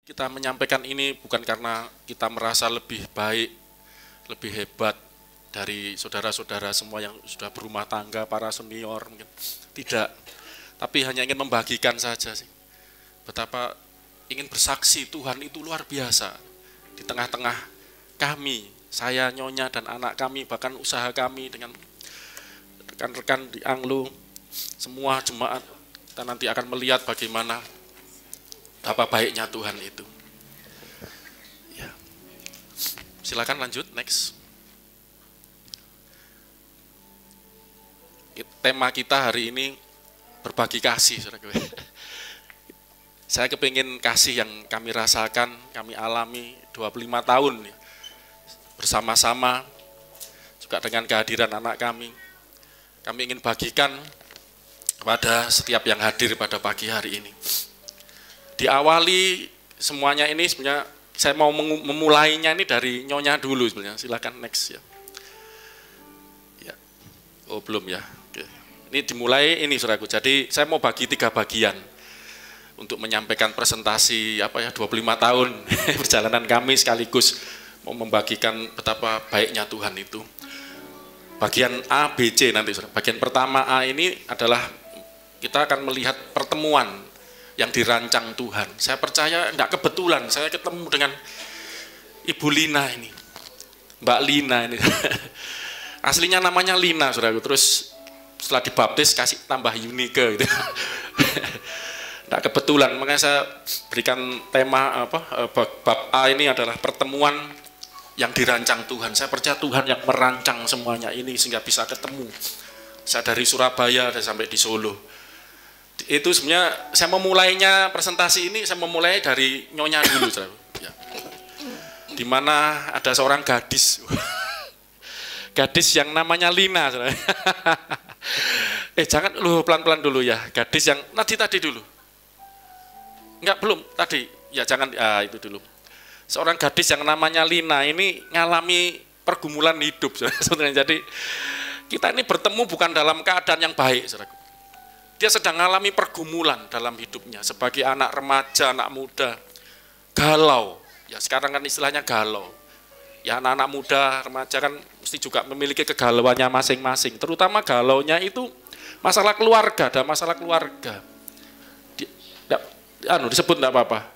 Kita menyampaikan ini bukan karena kita merasa lebih baik, lebih hebat dari saudara-saudara semua yang sudah berumah tangga, para senior mungkin. Tidak, tapi hanya ingin membagikan saja sih. Betapa ingin bersaksi Tuhan itu luar biasa. Di tengah-tengah kami, saya, Nyonya, dan anak kami, bahkan usaha kami dengan rekan-rekan di Anglo, semua jemaat, kita nanti akan melihat bagaimana apa baiknya Tuhan itu. Ya. Silakan lanjut, next. Tema kita hari ini berbagi kasih, saudara. Saya kepingin kasih yang kami rasakan, kami alami 25 tahun ya, bersama-sama, juga dengan kehadiran anak kami. Kami ingin bagikan kepada setiap yang hadir pada pagi hari ini. Diawali semuanya ini sebenarnya saya mau memulainya ini dari Nyonya dulu sebenarnya. Silakan next ya. Ya. Oh belum ya. Oke. Ini dimulai ini saudaraku. Jadi saya mau bagi 3 bagian untuk menyampaikan presentasi 25 tahun perjalanan kami, sekaligus mau membagikan betapa baiknya Tuhan itu. Bagian A, B, C nanti saudara. Bagian pertama A ini adalah kita akan melihat pertemuan yang dirancang Tuhan. Saya percaya enggak kebetulan saya ketemu dengan Ibu Lina ini, Mbak Lina ini. Aslinya namanya Lina, saudaraku. Terus setelah dibaptis kasih tambah Yunike gitu. Enggak kebetulan, makanya saya berikan tema bab A ini adalah pertemuan yang dirancang Tuhan. Saya percaya Tuhan yang merancang semuanya ini sehingga bisa ketemu. Saya dari Surabaya dan sampai di Solo. Itu sebenarnya saya memulainya presentasi ini, saya memulai dari Nyonya dulu, ya. Di mana ada seorang gadis, gadis yang namanya Lina, jangan lu pelan-pelan dulu ya, gadis yang tadi dulu, enggak belum tadi, ya jangan itu dulu. Seorang gadis yang namanya Lina ini ngalami pergumulan hidup, sebenarnya. Jadi kita ini bertemu bukan dalam keadaan yang baik, saudaraku. Dia sedang mengalami pergumulan dalam hidupnya sebagai anak remaja, anak muda, galau. Ya sekarang kan istilahnya galau. Ya anak-anak muda, remaja kan mesti juga memiliki kegalauannya masing-masing. Terutama galaunya itu masalah keluarga, ada masalah keluarga. Disebut enggak apa-apa.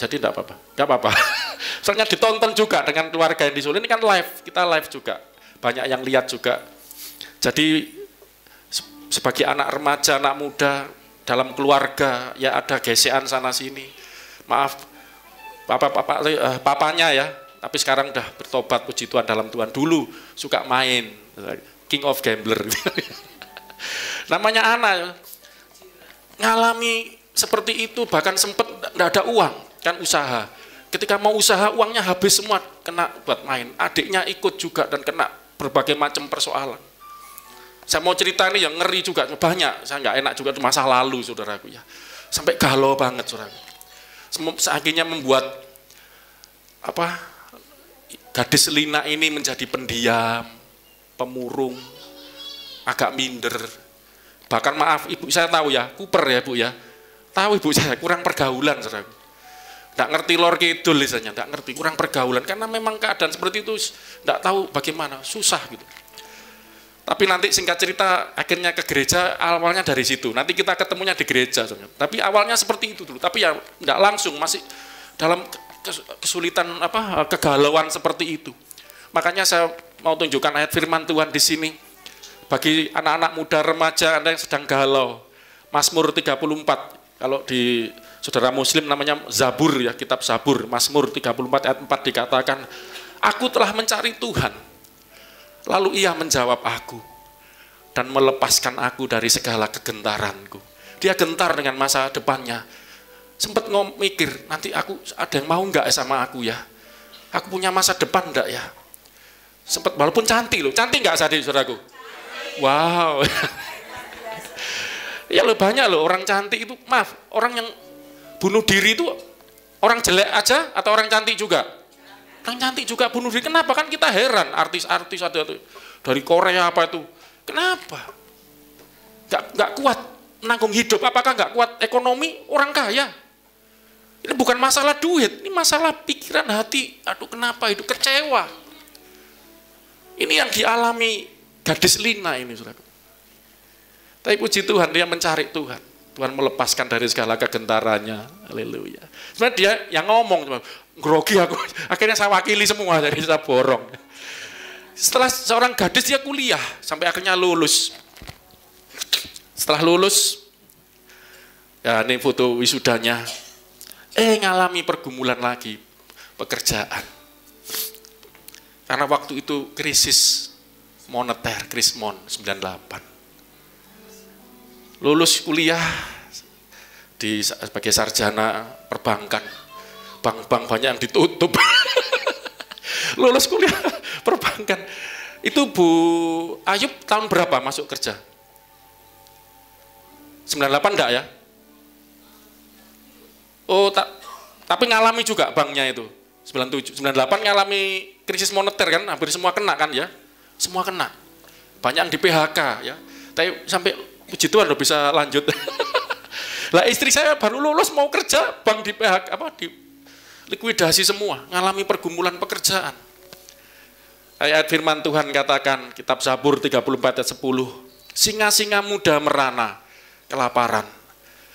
Jadi enggak apa-apa. Enggak apa-apa. Soalnya ditonton juga dengan keluarga yang di Solo. Ini kan live, kita live juga. Banyak yang lihat juga. Jadi sebagai anak remaja, anak muda, dalam keluarga, ya ada gesekan sana sini. Maaf, papanya ya, tapi sekarang udah bertobat, puji Tuhan dalam Tuhan. Dulu suka main, king of gambler. Namanya anak, ngalami seperti itu, bahkan sempat nggak ada uang, kan usaha. Ketika mau usaha, uangnya habis semua, kena buat main. Adiknya ikut juga dan kena berbagai macam persoalan. Saya mau cerita ini yang ngeri juga, banyak, saya nggak enak juga, itu masa lalu saudaraku ya. Sampai galau banget saudaraku. Akhirnya membuat gadis Lina ini menjadi pendiam, pemurung, agak minder. Bahkan maaf, ibu saya tahu ya, kuper ya bu ya. Tahu ibu saya, kurang pergaulan saudaraku. Nggak ngerti lor kidul misalnya, nggak ngerti, kurang pergaulan. Karena memang keadaan seperti itu, nggak tahu bagaimana, susah gitu. Tapi nanti singkat cerita akhirnya ke gereja, awalnya dari situ. Nanti kita ketemunya di gereja. Tapi awalnya seperti itu dulu. Tapi ya enggak langsung, masih dalam kesulitan kegalauan seperti itu. Makanya saya mau tunjukkan ayat firman Tuhan di sini. Bagi anak-anak muda, remaja, Anda yang sedang galau. Mazmur 34. Kalau di saudara muslim namanya Zabur ya, kitab Zabur. Mazmur 34 ayat 4 dikatakan, aku telah mencari Tuhan. Lalu ia menjawab aku dan melepaskan aku dari segala kegentaranku. Dia gentar dengan masa depannya. Sempat mikir, nanti aku ada yang mau enggak sama aku ya? Aku punya masa depan enggak ya? Sempat, walaupun cantik loh. Cantik enggak saudaraku? Wow. Ya lo banyak loh orang cantik itu, maaf, orang yang bunuh diri itu orang jelek aja atau orang cantik juga? Orang cantik juga bunuh diri. Kenapa? Kan kita heran, artis-artis ada tuh dari Korea apa itu. Kenapa? Nggak kuat menanggung hidup. Apakah nggak kuat ekonomi? Orang kaya. bukan masalah duit, ini masalah pikiran hati. Aduh kenapa itu kecewa. Ini yang dialami gadis Lina ini, saudara. Tapi puji Tuhan, dia mencari Tuhan. Tuhan melepaskan dari segala kegentarannya. Haleluya. Sebenarnya dia yang ngomong, grogi aku. Akhirnya saya wakili semua, jadi saya borong. Setelah seorang gadis dia kuliah, sampai akhirnya lulus. Setelah lulus, ya ini foto wisudanya. Ngalami pergumulan lagi, pekerjaan. Karena waktu itu krisis moneter, krismon 98. Lulus kuliah sebagai sarjana perbankan, bank-bank banyak yang ditutup. Lulus kuliah perbankan. Itu Bu Ayub tahun berapa masuk kerja? 98 enggak ya? Oh, tapi ngalami juga banknya itu. 97, 98 ngalami krisis moneter kan, hampir semua kena kan ya? Semua kena. Banyak yang di PHK ya. Tapi sampai puji Tuhan loh bisa lanjut. Lah istri saya baru lulus mau kerja, bank di PHK di likuidasi semua, ngalami pergumulan pekerjaan. Ayat firman Tuhan katakan, kitab Zabur 34 ayat 10, singa-singa muda merana, kelaparan.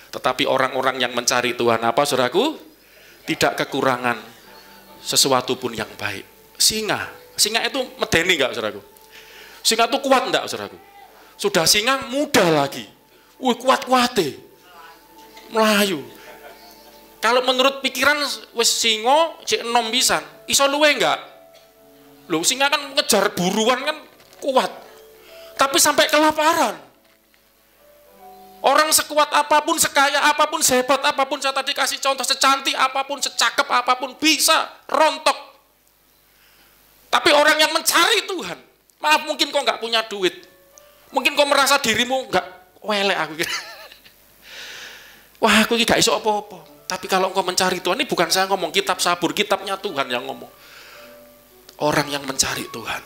Tetapi orang-orang yang mencari Tuhan apa, saudaraku? Tidak kekurangan sesuatu pun yang baik. Singa itu medeni enggak, saudaraku? Singa itu kuat enggak, saudaraku? Sudah singa muda lagi. Kuat-kuate. Melayu. Kalau menurut pikiran wis singo cek enom pisan, iso luwe enggak? Loh, singa kan ngejar buruan kan kuat. Tapi sampai kelaparan. Orang sekuat apapun, sekaya apapun, sehebat apapun, saya tadi kasih contoh, secantik apapun, secakep apapun, bisa rontok. Tapi orang yang mencari Tuhan, maaf mungkin kau nggak punya duit, mungkin kau merasa dirimu nggak welek aku. Wah aku ini gak iso apa-apa. Tapi kalau engkau mencari Tuhan, ini bukan saya ngomong, kitab Sabur, kitabnya Tuhan yang ngomong. Orang yang mencari Tuhan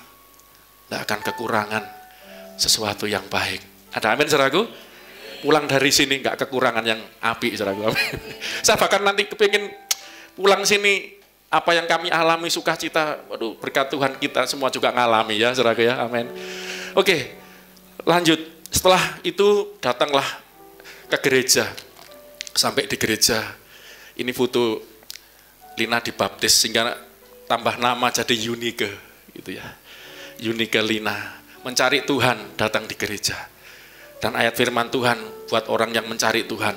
tidak akan kekurangan sesuatu yang baik. Ada amin saudaraku? Pulang dari sini nggak kekurangan yang apik saudaraku. Saya bahkan nanti kepingin pulang sini, apa yang kami alami sukacita, waduh berkat Tuhan kita semua juga ngalami ya saudaraku ya, amin. Oke, lanjut. Setelah itu datanglah ke gereja. Sampai di gereja, ini foto Lina dibaptis sehingga tambah nama jadi Yunike gitu ya. Yunike Lina mencari Tuhan, datang di gereja. Dan ayat firman Tuhan buat orang yang mencari Tuhan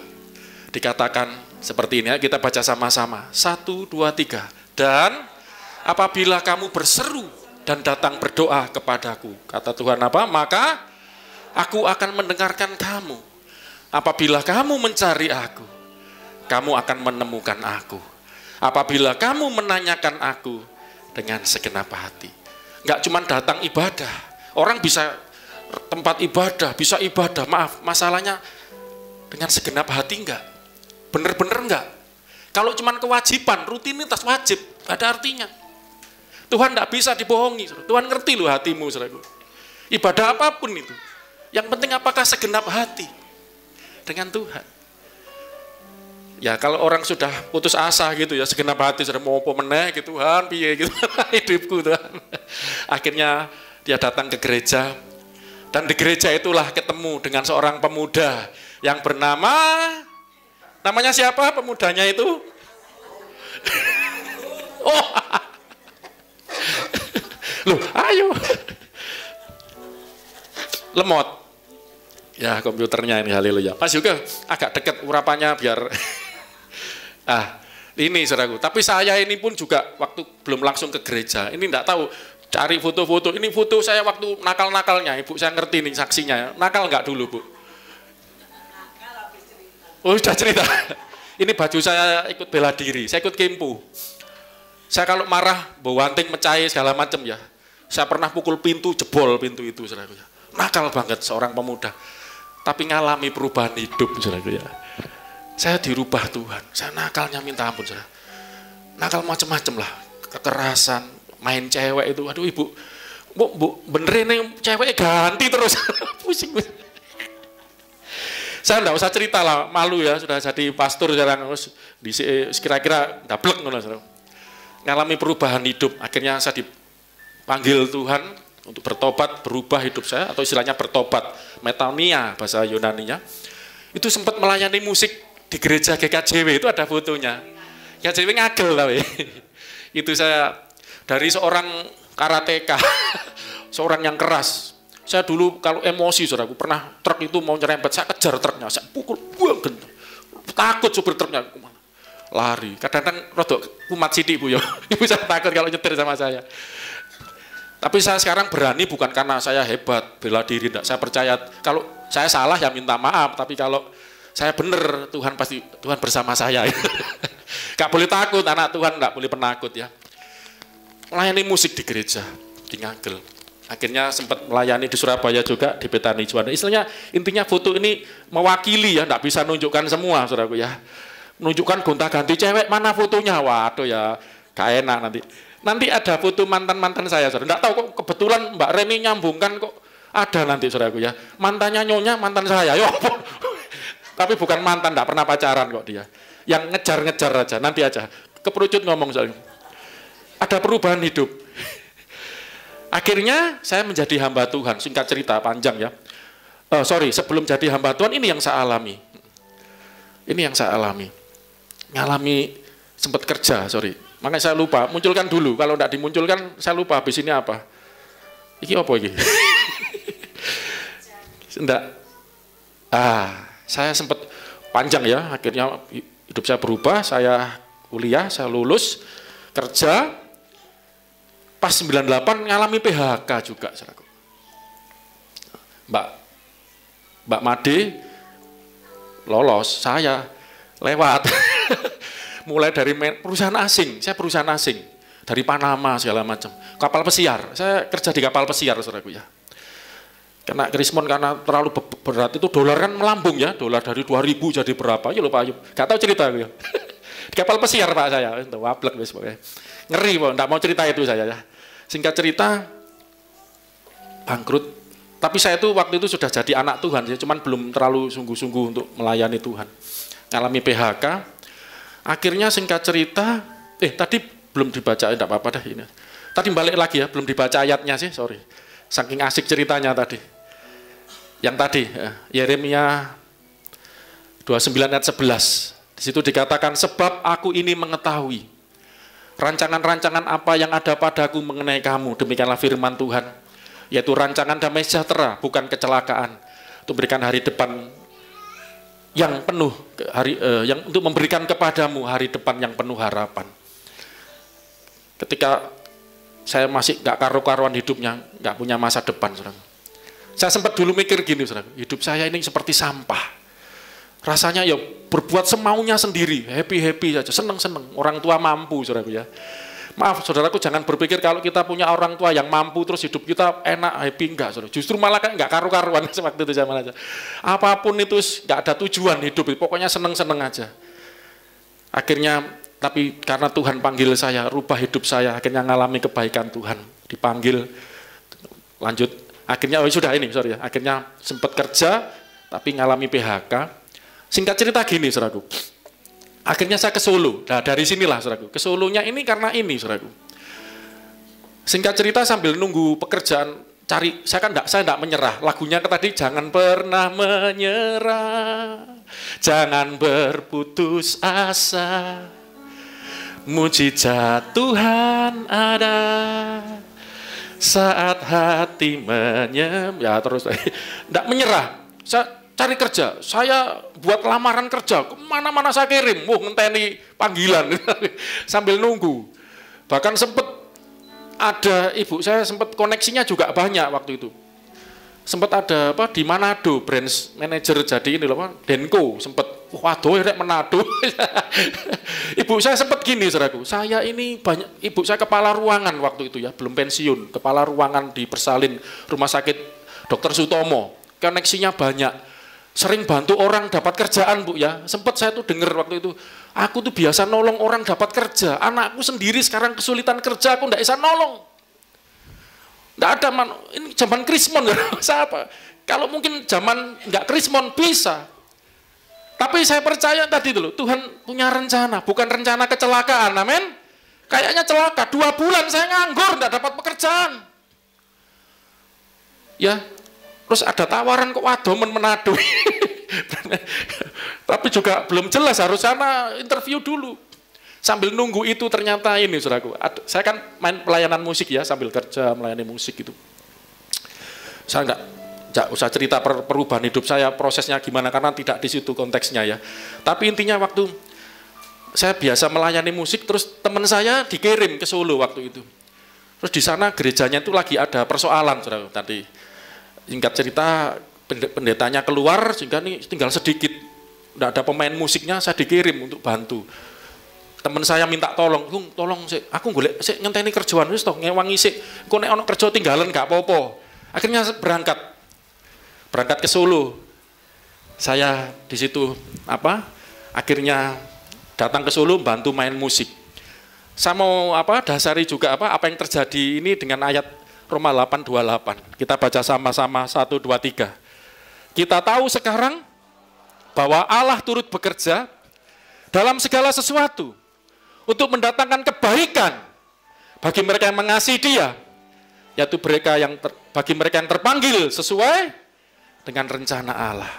dikatakan seperti ini ya, kita baca sama-sama. 1, 2, 3. Dan apabila kamu berseru dan datang berdoa kepadaku, kata Tuhan apa? Maka aku akan mendengarkan kamu. Apabila kamu mencari aku, kamu akan menemukan aku. Apabila kamu menanyakan aku dengan segenap hati. Enggak cuma datang ibadah. Orang bisa tempat ibadah, bisa ibadah. Maaf, masalahnya dengan segenap hati enggak. Bener-bener enggak. Kalau cuma kewajiban, rutinitas wajib, ada artinya. Tuhan enggak bisa dibohongi. Tuhan ngerti loh hatimu, saudaraku. Ibadah apapun itu. Yang penting apakah segenap hati dengan Tuhan. Ya kalau orang sudah putus asa gitu ya, segenap hati sudah mau apa meneh gitu, Tuhan piye gitu hidupku Tuhan. Akhirnya dia datang ke gereja, dan di gereja itulah ketemu dengan seorang pemuda yang bernama, namanya siapa pemudanya itu? Oh, loh ayo, lemot. Ya komputernya ini, haleluya. Mas juga agak dekat urapannya biar ini saudaraku. Tapi saya ini pun juga waktu belum langsung ke gereja, ini enggak tahu cari foto-foto. Ini foto saya waktu nakal-nakalnya, ibu saya ngerti nih saksinya. Nakal enggak dulu bu? Oh sudah cerita. Ini baju saya ikut bela diri, saya ikut kempu. Saya kalau marah, bawanting mecahi segala macam ya. Saya pernah pukul pintu, jebol pintu itu saudaraku. Nakal banget seorang pemuda. Tapi ngalami perubahan hidup saudaraku ya. Saya dirubah Tuhan. Saya nakalnya minta ampun saudara. Nakal macam-macam lah. Kekerasan, main cewek itu. Aduh ibu, bu benerin nih cewek ganti terus. Pusing. Saya enggak usah cerita lah, malu ya, sudah jadi pastor sekarang, kira-kira dablek ngono. Ngalami perubahan hidup, akhirnya saya dipanggil Tuhan untuk bertobat, berubah hidup saya, atau istilahnya bertobat, metanoia bahasa Yunaninya. Itu sempat melayani musik di gereja GKJW, itu ada fotonya. GKJW ngagel tapi. Itu saya dari seorang karateka, seorang yang keras. Saya dulu kalau emosi, saudaraku, pernah truk itu mau nyerempet, saya kejar truknya, saya pukul, buang, takut supir truknya, lari. Kadang-kadang rodok kumat sidik Bu ya, ibu saya takut kalau nyetir sama saya. Tapi saya sekarang berani bukan karena saya hebat, bela diri, enggak. Saya percaya kalau saya salah ya minta maaf, tapi kalau saya benar, Tuhan bersama saya. Gak boleh takut, anak Tuhan enggak boleh penakut ya. Melayani musik di gereja, di Ngagel. Akhirnya sempat melayani di Surabaya juga, di Betani Juanda. Istilahnya intinya foto ini mewakili ya, enggak bisa nunjukkan semua, saudaraku ya. Menunjukkan gonta-ganti cewek, mana fotonya? Waduh ya, gak enak nanti. Nanti ada foto mantan-mantan saya, saudara. Enggak tahu kok kebetulan Mbak Reni nyambungkan kok ada nanti, saudaraku ya. Mantannya nyonya, mantan saya. Yo. Tapi bukan mantan, enggak pernah pacaran kok dia. Yang ngejar-ngejar aja, nanti aja. Keperucut ngomong soalnya. Ada perubahan hidup. Akhirnya saya menjadi hamba Tuhan, singkat cerita panjang ya. Sebelum jadi hamba Tuhan ini yang saya alami. Ini yang saya alami. Ngalami sempat kerja, Makanya saya lupa, munculkan dulu. Kalau tidak dimunculkan, saya lupa habis ini apa. Iki apa iki? Enggak. Saya sempat panjang ya, akhirnya hidup saya berubah, saya kuliah, saya lulus, kerja. Pas 98 ngalami PHK juga, saudaraku. Mbak Made lolos, saya lewat. Mulai dari perusahaan asing, saya perusahaan asing. Dari Panama segala macam. Kapal pesiar, saya kerja di kapal pesiar, saudaraku ya. Kena krismon karena terlalu berat, itu dolar kan melambung ya, dolar dari 2000 jadi berapa, ya lupa, gak tahu cerita ya. Di kapal pesiar Pak saya, wablek pokoknya. Ngeri, enggak mau cerita itu saya ya. Singkat cerita, bangkrut. Tapi saya itu waktu itu sudah jadi anak Tuhan, ya, cuman belum terlalu sungguh-sungguh untuk melayani Tuhan. Ngalami PHK. Akhirnya singkat cerita, tadi belum dibaca, enggak apa-apa dah ini. Tadi balik lagi ya, belum dibaca ayatnya sih, sorry. Saking asik ceritanya tadi. Yang tadi, Yeremia 29 ayat 11. Di situ dikatakan, sebab aku ini mengetahui rancangan-rancangan apa yang ada padaku mengenai kamu, demikianlah firman Tuhan, yaitu rancangan damai sejahtera, bukan kecelakaan, untuk memberikan hari depan yang penuh, untuk memberikan kepadamu hari depan yang penuh harapan. Ketika saya masih nggak karu-karuan hidupnya, nggak punya masa depan, saudara. Saya sempat dulu mikir gini, saudara, hidup saya ini seperti sampah. Rasanya ya berbuat semaunya sendiri, happy-happy saja, seneng-seneng. Orang tua mampu, saudaraku ya. Maaf, saudaraku, jangan berpikir kalau kita punya orang tua yang mampu terus hidup kita enak, happy, enggak, saudara. Justru malah kan enggak karu-karuan waktu itu zaman aja. Apapun itu enggak ada tujuan hidup, pokoknya seneng-seneng aja. Akhirnya, tapi karena Tuhan panggil saya, rubah hidup saya, akhirnya ngalami kebaikan Tuhan. Dipanggil, lanjut. Akhirnya, sudah ini, sorry ya. Akhirnya sempat kerja, tapi ngalami PHK. Singkat cerita gini, saudaraku. Akhirnya saya ke Solo. Nah, dari sinilah, saudaraku. Ke Solonya ini karena ini, saudaraku. Singkat cerita sambil nunggu pekerjaan, saya enggak menyerah. Lagunya tadi, jangan pernah menyerah, jangan berputus asa. Mujizat Tuhan ada saat hati ya terus enggak menyerah. Saya cari kerja, saya buat lamaran kerja, kemana-mana saya kirim, ngenteni panggilan, sambil nunggu. Bahkan sempat ada ibu saya, sempat koneksinya juga banyak waktu itu. Sempat ada di Manado, branch manager jadi ini loh, Denko, sempat, waduh, rek Manado. Ibu saya sempat gini, saudaraku, saya ini banyak, ibu saya kepala ruangan waktu itu ya, belum pensiun, kepala ruangan di Bersalin, Rumah Sakit Dr. Sutomo, koneksinya banyak. Sering bantu orang dapat kerjaan, Bu ya. Sempat saya tuh dengar waktu itu, aku tuh biasa nolong orang dapat kerja. Anakku sendiri sekarang kesulitan kerja, aku nggak bisa nolong. Nggak ada, ini zaman krismon, siapa? Kalau mungkin zaman nggak krismon bisa. Tapi saya percaya tadi dulu, Tuhan punya rencana, bukan rencana kecelakaan, amin. Kayaknya celaka, 2 bulan saya nganggur, enggak dapat pekerjaan. Ya, terus ada tawaran kok wadomen Manado. Tapi juga belum jelas, harus sana interview dulu. Sambil nunggu itu ternyata ini, saudaraku. Saya kan main pelayanan musik ya, sambil kerja melayani musik gitu. Saya enggak usah cerita perubahan hidup saya, prosesnya gimana, karena tidak di situ konteksnya ya. Tapi intinya waktu saya biasa melayani musik, terus teman saya dikirim ke Solo waktu itu. Terus di sana gerejanya itu lagi ada persoalan, saudara. Tadi singkat cerita pendetanya keluar, sehingga nih tinggal sedikit, enggak ada pemain musiknya, saya dikirim untuk bantu. Teman saya minta tolong sih, aku golek sik ngenteni kerjaan wis toh ngewangi sik, engko nek ana kerja tinggalan gak apa-apa. Akhirnya berangkat ke Solo. Saya di situ akhirnya datang ke Solo bantu main musik. Saya mau dasari juga apa yang terjadi ini dengan ayat Roma 8:28. Kita baca sama-sama 1 2 3. Kita tahu sekarang bahwa Allah turut bekerja dalam segala sesuatu untuk mendatangkan kebaikan bagi mereka yang mengasihi Dia, yaitu bagi mereka yang terpanggil sesuai dengan rencana Allah.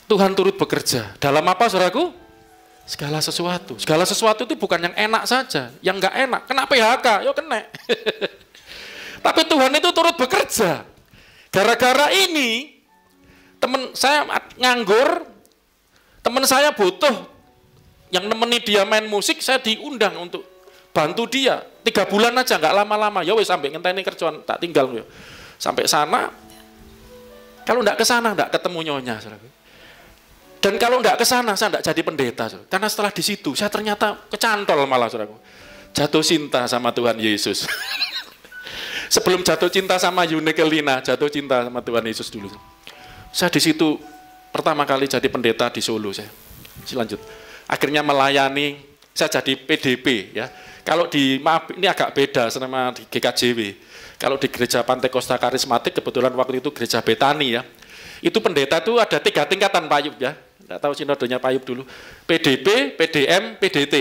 Tuhan turut bekerja dalam apa, saudaraku? Segala sesuatu. Segala sesuatu itu bukan yang enak saja, yang enggak enak. Kena PHK, yo kena. Tapi Tuhan itu turut bekerja. Gara-gara ini, teman saya nganggur, teman saya butuh yang nemeni dia main musik, saya diundang untuk bantu dia. 3 bulan aja, nggak lama-lama. Ya wes sampai ngenteni kerjaan, tak tinggal ya. Sampai sana, kalau nggak ke sana nggak ketemu nyonya, saudara. Dan kalau nggak ke sana saya nggak jadi pendeta, saudara. Karena setelah di situ saya ternyata kecantol malah, saudara. Jatuh cinta sama Tuhan Yesus. Sebelum jatuh cinta sama Yune Kelina, jatuh cinta sama Tuhan Yesus dulu. Saya di situ pertama kali jadi pendeta di Solo saya. Lanjut. Akhirnya melayani, saya jadi PDP ya. Kalau maaf ini agak beda sama di GKJW. Kalau di gereja Pantai Kosta Karismatik, kebetulan waktu itu gereja Betani ya. Itu pendeta itu ada 3 tingkatan Pak Ayub ya. Enggak tahu sinodenya Pak Ayub dulu. PDP, PDM, PDT.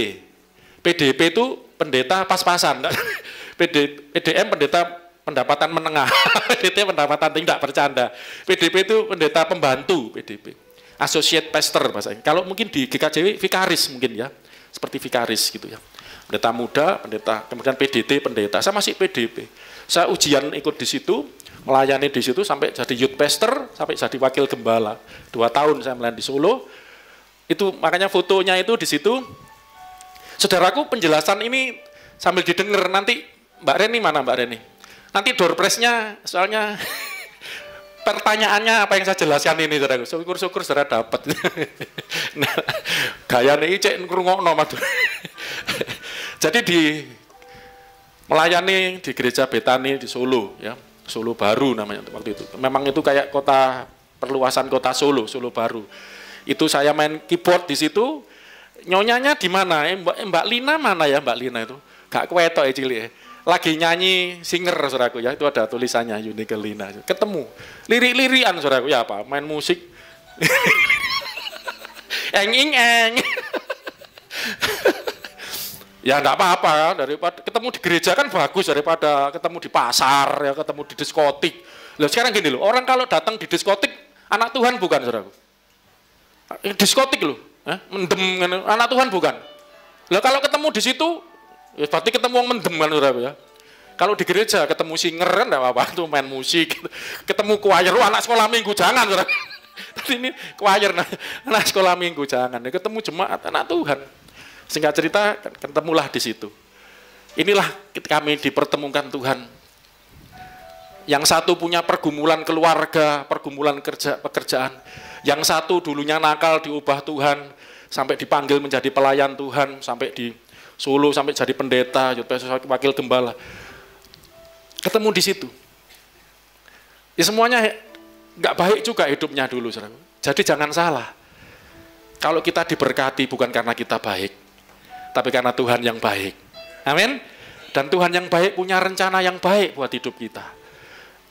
PDP itu pendeta pas-pasan. PDM pendeta pendapatan menengah. PDT pendapatan tinggi, enggak bercanda. PDP itu pendeta pembantu PDP. Associate pastor bahasanya. Kalau mungkin di GKJW vikaris mungkin ya, seperti vikaris gitu ya. Pendeta muda, kemudian PDT, pendeta. Saya masih PDP. Saya ujian ikut di situ, melayani di situ sampai jadi youth pastor, sampai jadi wakil gembala. 2 tahun saya melayani di Solo. Itu makanya fotonya itu di situ. Saudaraku, penjelasan ini sambil didengar nanti Mbak Reni mana Mbak Reni? Nanti door prize-nya soalnya pertanyaannya apa yang saya jelaskan ini, saudaraku. Syukur-syukur saudara dapat. Nah, gayane iki cek ngrungokno madu. Jadi melayani di gereja Betani di Solo ya. Solo Baru namanya waktu itu. Memang itu kayak perluasan kota Solo, Solo Baru. Itu saya main keyboard di situ. Nyonyanya di mana? Mbak Lina mana ya Mbak Lina itu? Gak kewetok ya cilik ya. Lagi nyanyi singer, saudaraku ya, itu ada tulisannya Unique Lina. Ketemu lirik-lirian, saudaraku ya, apa main musik eng. Ya enggak apa-apa, daripada ketemu di gereja kan bagus daripada ketemu di pasar ya, ketemu di diskotik. Loh sekarang gini loh, orang kalau datang di diskotik anak Tuhan bukan, saudaraku. Diskotik loh, mendem anak Tuhan bukan. Loh kalau ketemu di situ ya berarti ketemu orang mendem kan, saudara ya. Kalau di gereja ketemu singer kan enggak apa-apa, tuh main musik. Ketemu choir, anak sekolah minggu jangan, saudara. Tapi ini choir anak sekolah minggu jangan. Ketemu jemaat anak Tuhan. Singkat cerita ketemulah di situ. Inilah kami dipertemukan Tuhan. Yang satu punya pergumulan keluarga, pergumulan pekerjaan. Yang satu dulunya nakal diubah Tuhan sampai dipanggil menjadi pelayan Tuhan, sampai di Solo sampai jadi pendeta, wakil gembala. Ketemu di situ. Ya semuanya nggak baik juga hidupnya dulu, saudara. Jadi jangan salah. Kalau kita diberkati bukan karena kita baik, tapi karena Tuhan yang baik. Amin. Dan Tuhan yang baik punya rencana yang baik buat hidup kita.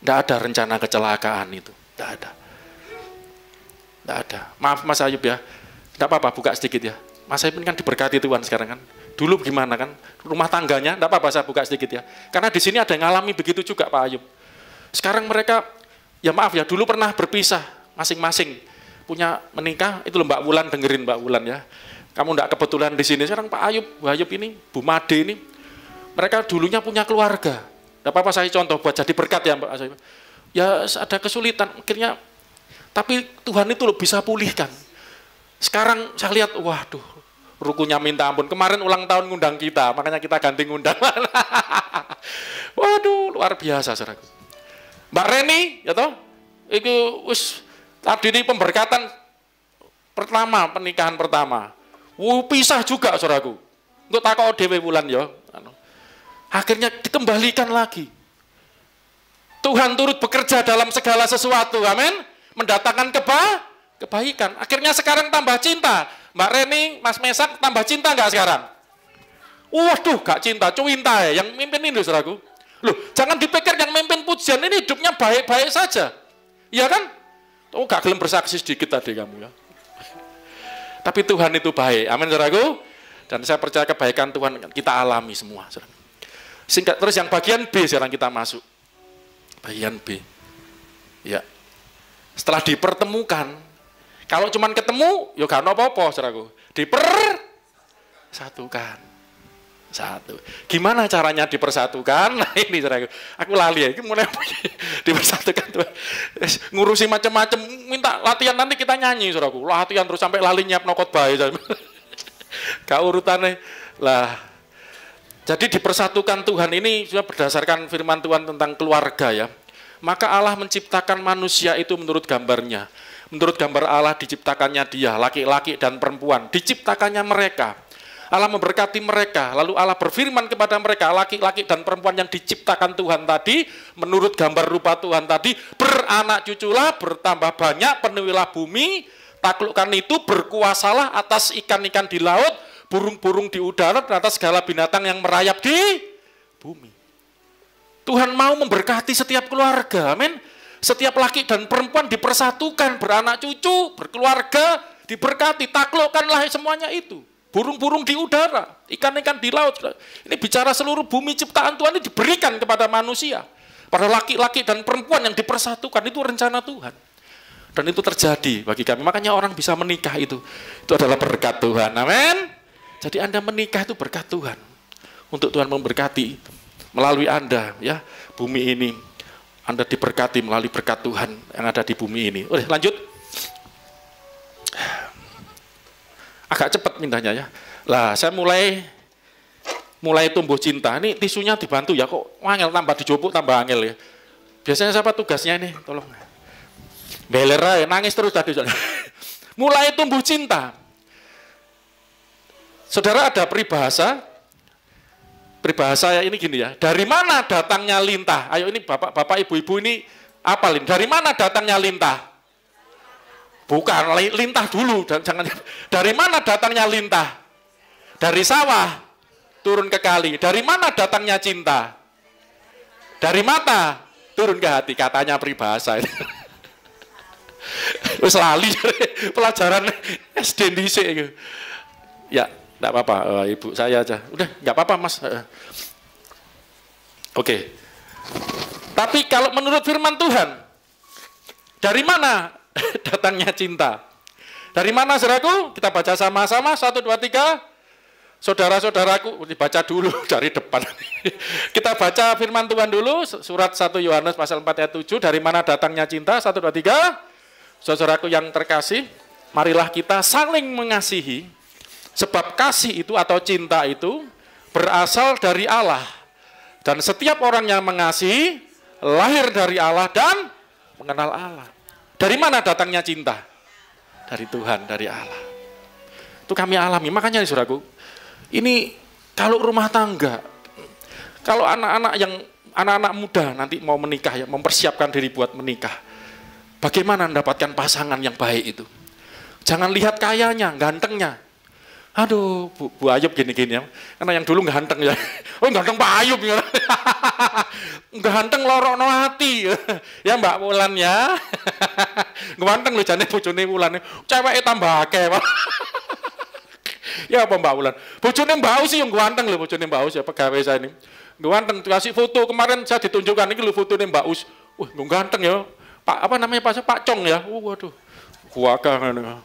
Nggak ada rencana kecelakaan itu, nggak ada. Tidak ada. Maaf Mas Ayub ya, tidak apa-apa, buka sedikit ya. Mas Ayub kan diberkati Tuhan sekarang kan. Dulu gimana kan, rumah tangganya, tidak apa-apa saya buka sedikit ya. Karena di sini ada yang ngalami begitu juga Pak Ayub. Sekarang mereka, ya maaf ya, dulu pernah berpisah, masing-masing punya menikah, itu loh Mbak Wulan, dengerin Mbak Wulan ya. Kamu tidak kebetulan di sini, sekarang Pak Ayub, Bu Ayub ini, Bu Made ini, mereka dulunya punya keluarga. Tidak apa-apa saya contoh buat jadi berkat ya Mbak Ayub. Ya ada kesulitan, akhirnya tapi Tuhan itu loh bisa pulihkan. Sekarang saya lihat, waduh, rukunya minta ampun. Kemarin ulang tahun ngundang kita, makanya kita ganti ngundang. Waduh, luar biasa, saudaraku. Mbak Reni, ya toh, itu tadi ini pemberkatan pertama, pernikahan pertama. Pisah juga, saudaraku. Untuk takut dewe bulan ya. Akhirnya dikembalikan lagi. Tuhan turut bekerja dalam segala sesuatu, amin. Mendatangkan kebaikan. Akhirnya sekarang tambah cinta. Mbak Reni, Mas Mesak tambah cinta nggak sekarang? Waduh, gak cinta, cuinta ya. Yang mimpin ini, saudaraku. Loh, jangan dipikir yang mimpin pujian ini hidupnya baik-baik saja. Iya kan? Oh, gak gelem bersaksi sedikit tadi kamu ya. Tapi Tuhan itu baik. Amin, saudaraku. Dan saya percaya kebaikan Tuhan kita alami semua, saudaraku. Singkat terus yang bagian B sekarang kita masuk. Bagian B. Ya. Setelah dipertemukan, kalau cuman ketemu, ya gak apa-apa, saudaraku. Dipersatukan. Satu. Gimana caranya dipersatukan? Nah ini, saudaraku. Aku lali ya, ini mulai dipersatukan. Ngurusi macam-macam, minta latihan nanti kita nyanyi, saudaraku. Latihan terus sampai lali nyiap nokot bayi. Gak urutannya. Lah. Jadi dipersatukan Tuhan ini sudah berdasarkan firman Tuhan tentang keluarga ya. Maka Allah menciptakan manusia itu menurut gambarnya. Menurut gambar Allah diciptakannya dia, laki-laki dan perempuan. Diciptakannya mereka. Allah memberkati mereka. Lalu Allah berfirman kepada mereka, laki-laki dan perempuan yang diciptakan Tuhan tadi, menurut gambar rupa Tuhan tadi, beranak cuculah, bertambah banyak, penuhilah bumi, taklukkan itu, berkuasalah atas ikan-ikan di laut, burung-burung di udara, dan atas segala binatang yang merayap di bumi. Tuhan mau memberkati setiap keluarga, amin. Setiap laki dan perempuan dipersatukan, beranak cucu, berkeluarga, diberkati, taklukkanlah semuanya itu. Burung-burung di udara, ikan-ikan di laut. Ini bicara seluruh bumi ciptaan Tuhan ini diberikan kepada manusia. Pada laki-laki dan perempuan yang dipersatukan, itu rencana Tuhan. Dan itu terjadi bagi kami. Makanya orang bisa menikah itu adalah berkat Tuhan, amin. Jadi Anda menikah itu berkat Tuhan. Untuk Tuhan memberkati melalui Anda, ya, bumi ini. Anda diberkati melalui berkat Tuhan yang ada di bumi ini. Oke, lanjut. Agak cepat mintanya ya. Lah, saya mulai tumbuh cinta. Ini tisunya dibantu ya, kok angel tambah dijopuk tambah angel ya. Biasanya siapa tugasnya ini? Tolong. Beler nangis terus tadi. Mulai tumbuh cinta. Saudara ada peribahasa ini gini ya, dari mana datangnya lintah? Ayo ini bapak ibu-ibu ini apalin, dari mana datangnya lintah? Bukan, lintah dulu, jangan. Dari mana datangnya lintah? Dari sawah, turun ke kali. Dari mana datangnya cinta? Dari mata, turun ke hati, katanya peribahasa. Wis lali pelajaran SD dhisik iku. Ya, enggak apa-apa, ibu saya aja. Udah, enggak apa-apa, Mas. Oke. Tapi kalau menurut firman Tuhan, dari mana datangnya cinta? Dari mana, saudaraku? Kita baca sama-sama, 1, 2, 3. Saudara-saudaraku, dibaca dulu dari depan. Kita baca firman Tuhan dulu, surat 1 Yohanes pasal 4 ayat 7. Dari mana datangnya cinta? 1, 2, 3. Saudaraku yang terkasih, marilah kita saling mengasihi. Sebab kasih itu atau cinta itu berasal dari Allah. Dan setiap orang yang mengasihi lahir dari Allah dan mengenal Allah. Dari mana datangnya cinta? Dari Tuhan, dari Allah. Itu kami alami. Makanya saudaraku, ini kalau rumah tangga, kalau anak-anak muda nanti mau menikah ya, mempersiapkan diri buat menikah. Bagaimana mendapatkan pasangan yang baik itu? Jangan lihat kayanya, gantengnya. Aduh, Bu Ayub gini-gini ya. Karena yang dulu ganteng ya. Oh, ganteng Pak Ayub. Ganteng lorokno ati. Ya Mbak Wulan ya. Ganteng lho jane bojone Wulan. Ceweke tambah akeh. Ya apa Mbak Wulan? Bojone Mbak Aus yang ganteng lho, bojone Mbak Aus ya pegawai saya ini. Ganteng, kasih foto kemarin saya ditunjukkan ini lho fotone Mbak Aus. Wah, ganteng ya. Pak apa namanya Pak Cong ya. Waduh. Kuwaga ngono.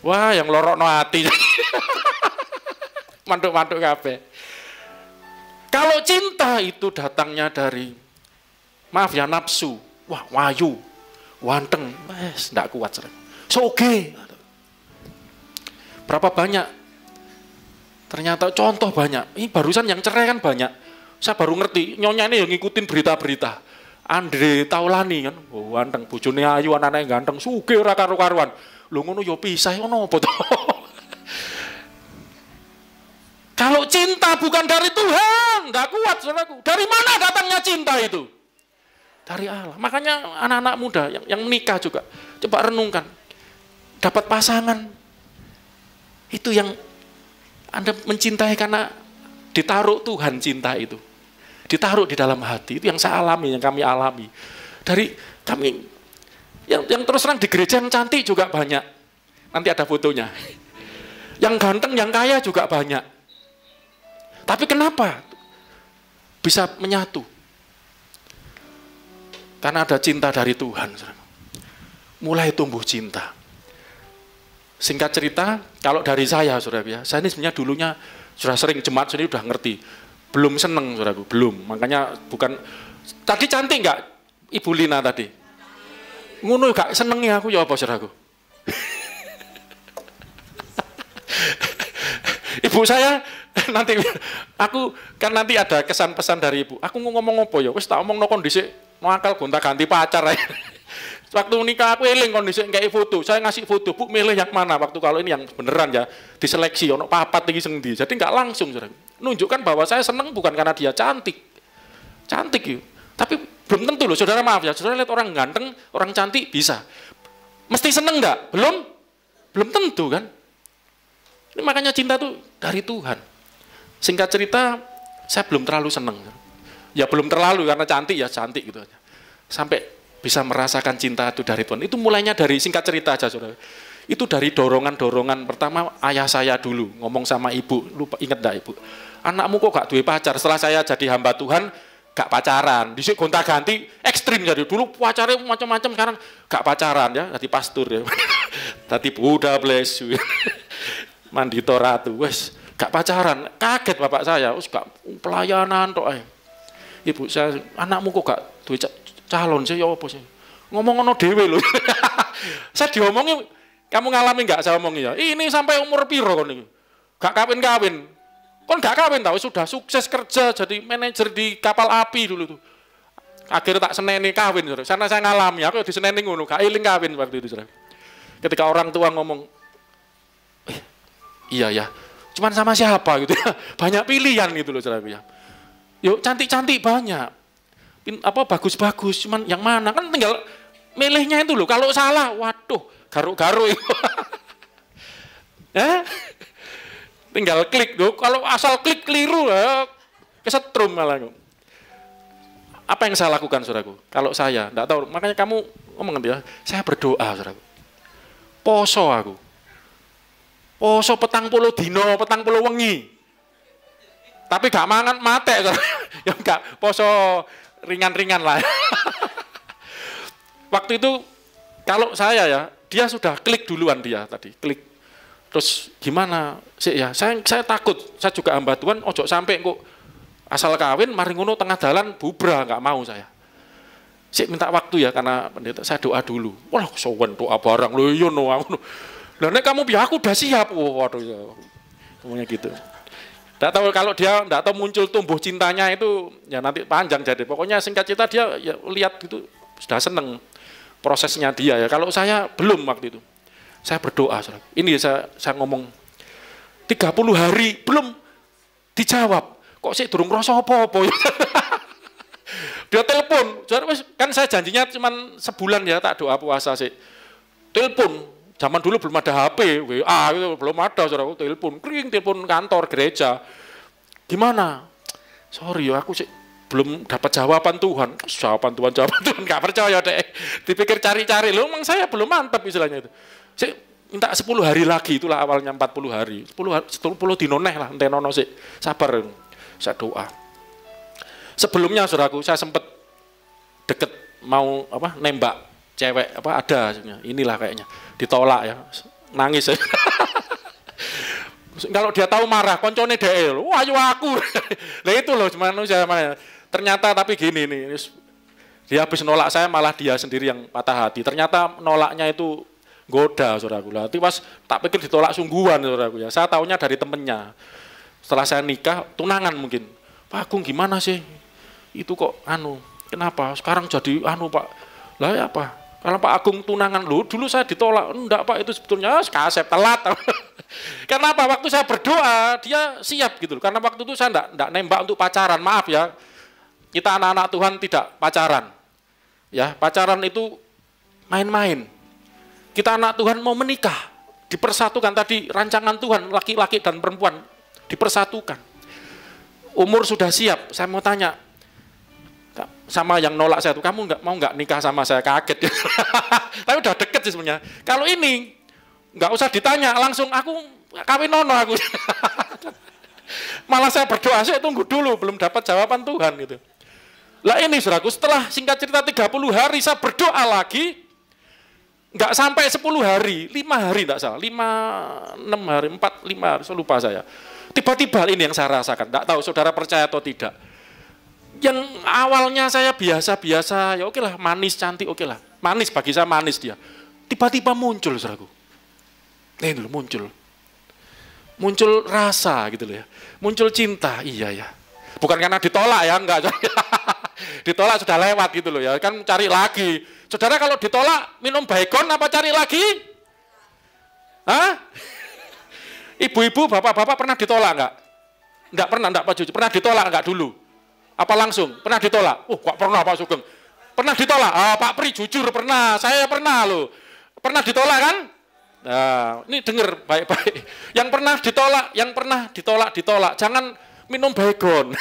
Wah, yang lorokno ati. Mantuk-mantuk kabeh. Kalau cinta itu datangnya dari maaf ya nafsu. Wah, wayu. Wanteng. Wes, ndak kuat sering. Soge. Berapa banyak? Ternyata contoh banyak. Ini barusan yang cerai kan banyak. Saya baru ngerti, nyonya ini yang ngikutin berita-berita. Andre Taulani kan, oh, ganteng, bojone ayu, anaknya ganteng, sugih ora karo-karuan. Lho ngono ya pisah ngono apa to? Kalau cinta bukan dari Tuhan, enggak kuat saudaraku. Dari mana datangnya cinta itu? Dari Allah. Makanya anak-anak muda yang menikah juga coba renungkan. Dapat pasangan itu yang Anda mencintai karena ditaruh Tuhan cinta itu. Ditaruh di dalam hati, itu yang saya alami, yang kami alami. Dari kami, yang terus terang di gereja yang cantik juga banyak. Nanti ada fotonya. Yang ganteng, yang kaya juga banyak. Tapi kenapa bisa menyatu? Karena ada cinta dari Tuhan. Mulai tumbuh cinta. Singkat cerita, kalau dari saya, saudara ya, saya ini sebenarnya dulunya sudah sering jemaat sini udah ngerti. Belum seneng, saudaraku, belum. Makanya bukan, tadi cantik nggak Ibu Lina tadi? Ngono gak senengnya aku, ya apa, saudaraku? Ibu saya, nanti, aku kan nanti ada kesan pesan dari ibu. Aku ngomong apa ya, wis tak omong no kondisi, akal gonta ganti pacar aja. Waktu nikah aku eling kondisi kayak foto, saya ngasih foto, bu milih yang mana waktu kalau ini yang beneran ya diseleksi, ono papat tinggi sendi, jadi nggak langsung, saudara. Nunjukkan bahwa saya seneng bukan karena dia cantik, yuk. Tapi belum tentu loh, saudara maaf ya, saudara lihat orang ganteng, orang cantik bisa, mesti seneng nggak? Belum tentu kan? Ini makanya cinta tuh dari Tuhan. Singkat cerita, saya belum terlalu seneng, ya belum terlalu karena cantik ya cantik gitu aja, sampai bisa merasakan cinta itu dari Tuhan. Itu mulainya dari singkat cerita aja, saudara. Itu dari dorongan-dorongan. Pertama ayah saya dulu ngomong sama ibu, lupa inget enggak ibu? Anakmu kok gak duwe pacar? Setelah saya jadi hamba Tuhan, gak pacaran. Disik gonta-ganti ekstrim jadi. Dulu pacarnya macam-macam, sekarang gak pacaran ya, jadi pastor ya. Tadi Buddha bless you. Mandito ratu, wes gak pacaran. Kaget bapak saya, wes gak pelayanan tok ae. Ibu saya, anakmu kok gak duwe calon sih ya apa sih? Ngomong ono dhewe lho. Saya diomongin, kamu ngalami enggak saya omongin ya? Ini sampai umur piro kon iki? Gak kawin-kawin. Kon gak kawin tahu sudah sukses kerja jadi manajer di kapal api dulu tuh. Akhirnya tak seneni kawin, saudara. Sana saya ngalami, aku diseneni ngono, gak eling kawin waktu itu, saudara. Ketika orang tua ngomong, iya ya, cuman sama siapa gitu ya. Banyak pilihan gitu loh, saudara ya. Yuk cantik-cantik banyak. Apa bagus-bagus, cuman yang mana kan tinggal milihnya itu loh. Kalau salah, waduh, garuk-garuk itu. Tinggal klik loh. Kalau asal klik keliru ya kesetrum malah. Apa yang saya lakukan, saudaraku? Kalau saya, enggak tahu. Makanya kamu ngomong nanti ya. Saya berdoa, saudaraku. Poso aku. Poso 40 dino, 40 wengi. Tapi gak mangan mate, saudaraku. Ya enggak, poso ringan-ringan lah. Waktu itu kalau saya ya, dia sudah klik duluan dia tadi, klik. Terus gimana sih ya? Saya takut, saya juga hamba Tuhan, ojo sampai kok asal kawin, mari ngono tengah jalan bubrah, nggak mau saya. Sik minta waktu ya karena pendeta saya doa dulu. Wah, sowan doa barang loh, yo no. Lah nek kamu biar aku udah siap, waduh ya. Semuanya gitu. Nggak tahu kalau dia nggak tahu muncul tumbuh cintanya itu ya nanti panjang jadi. Pokoknya singkat cerita dia ya lihat gitu sudah seneng prosesnya dia ya. Kalau saya belum waktu itu. Saya berdoa. Ini saya ngomong 30 hari belum dijawab. Kok sih durung ngrasa apa-apa. Dia telepon. Kan saya janjinya cuma sebulan ya tak doa puasa sih. Telepon. Zaman dulu belum ada HP, WA itu belum ada, saudara. Telepon, kering, telepon kantor gereja. Gimana? Sorry, aku sih belum dapat jawaban Tuhan, jawaban Tuhan, nggak percaya deh. Dipikir cari-cari, loh emang saya belum mantap istilahnya itu. Saya minta 10 hari lagi, itulah awalnya 40 hari. 10 dinoneh lah, entenono sih, sabar. Saya doa. Sebelumnya saudaraku, saya sempat deket mau nembak cewek ada, inilah kayaknya ditolak ya, nangis ya. Kalau dia tahu marah, koncone deh, wah ayo aku. Nah itu loh, manusia mana. Ternyata tapi gini nih, dia habis nolak saya malah dia sendiri yang patah hati. Ternyata nolaknya itu goda saudaraku. Nanti pas tak pikir ditolak sungguhan saudaraku ya. Saya tahunya dari temennya. Setelah saya nikah, tunangan mungkin. Pak Agung gimana sih? Itu kok kenapa? Sekarang jadi Pak. Lah ya apa? Kalau Pak Agung tunangan dulu saya ditolak. Enggak Pak, itu sebetulnya kasep telat. Kenapa? Waktu saya berdoa, dia siap gitu. Karena waktu itu saya enggak nembak untuk pacaran. Maaf ya. Kita anak-anak Tuhan tidak pacaran. Ya, pacaran itu main-main. Kita anak Tuhan mau menikah. Dipersatukan tadi rancangan Tuhan, laki-laki dan perempuan dipersatukan. Umur sudah siap. Saya mau tanya sama yang nolak saya itu, kamu mau nggak nikah sama saya? Kaget. Tapi udah deket sih sebenarnya. Kalau ini nggak usah ditanya, langsung aku kawin nono aku. Malah saya berdoa, saya tunggu dulu, belum dapat jawaban Tuhan gitu. Lah ini saudaraku, setelah singkat cerita 30 hari saya berdoa lagi, nggak sampai 10 hari, 5 hari tak salah, 5, 6 hari, 4, 5 hari, saya lupa saya. Tiba-tiba ini yang saya rasakan, nggak tahu saudara percaya atau tidak. Yang awalnya saya biasa-biasa, ya oke lah, manis, cantik, oke lah. Manis, bagi saya manis dia. Tiba-tiba muncul saudaraku. Ini dulu muncul. Muncul rasa gitu loh ya. Muncul cinta, iya ya. Bukan karena ditolak ya, enggak. Ditolak sudah lewat gitu loh ya, kan cari lagi. Saudara kalau ditolak minum baygon apa cari lagi? Hah? Ibu-ibu, bapak-bapak pernah ditolak enggak? Enggak pernah, enggak Pak Cucu. Pernah ditolak enggak dulu? Apa langsung? Pernah ditolak? Kok pernah Pak Sugeng? Pernah ditolak? Pak Pri jujur pernah, saya pernah loh. Pernah ditolak kan? Nah, ini dengar baik-baik. Yang pernah ditolak. Jangan minum baygon.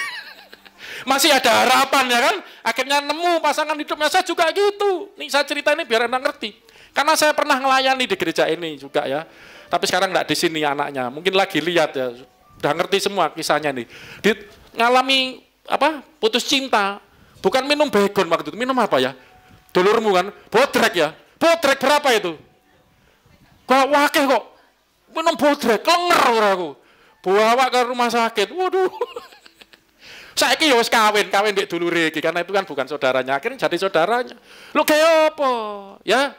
Masih ada harapan ya kan? Akhirnya nemu pasangan hidupnya. Saya juga gitu. Nih saya cerita ini biar Anda ngerti. Karena saya pernah melayani di gereja ini juga ya. Tapi sekarang enggak di sini anaknya. Mungkin lagi lihat ya. Udah ngerti semua kisahnya nih. Ngalami putus cinta. Bukan minum baygon waktu itu. Minum apa ya? Dulurmu kan? Bodrek ya. Bodrek berapa itu? Kok wakil kok. Minum bodrek. Kelenger aku. Bawa ke rumah sakit. Waduh. Saiki ya wis kawin ndek dulure iki karena itu kan bukan saudaranya, akhirnya jadi saudaranya. Lho kaya apa? Ya.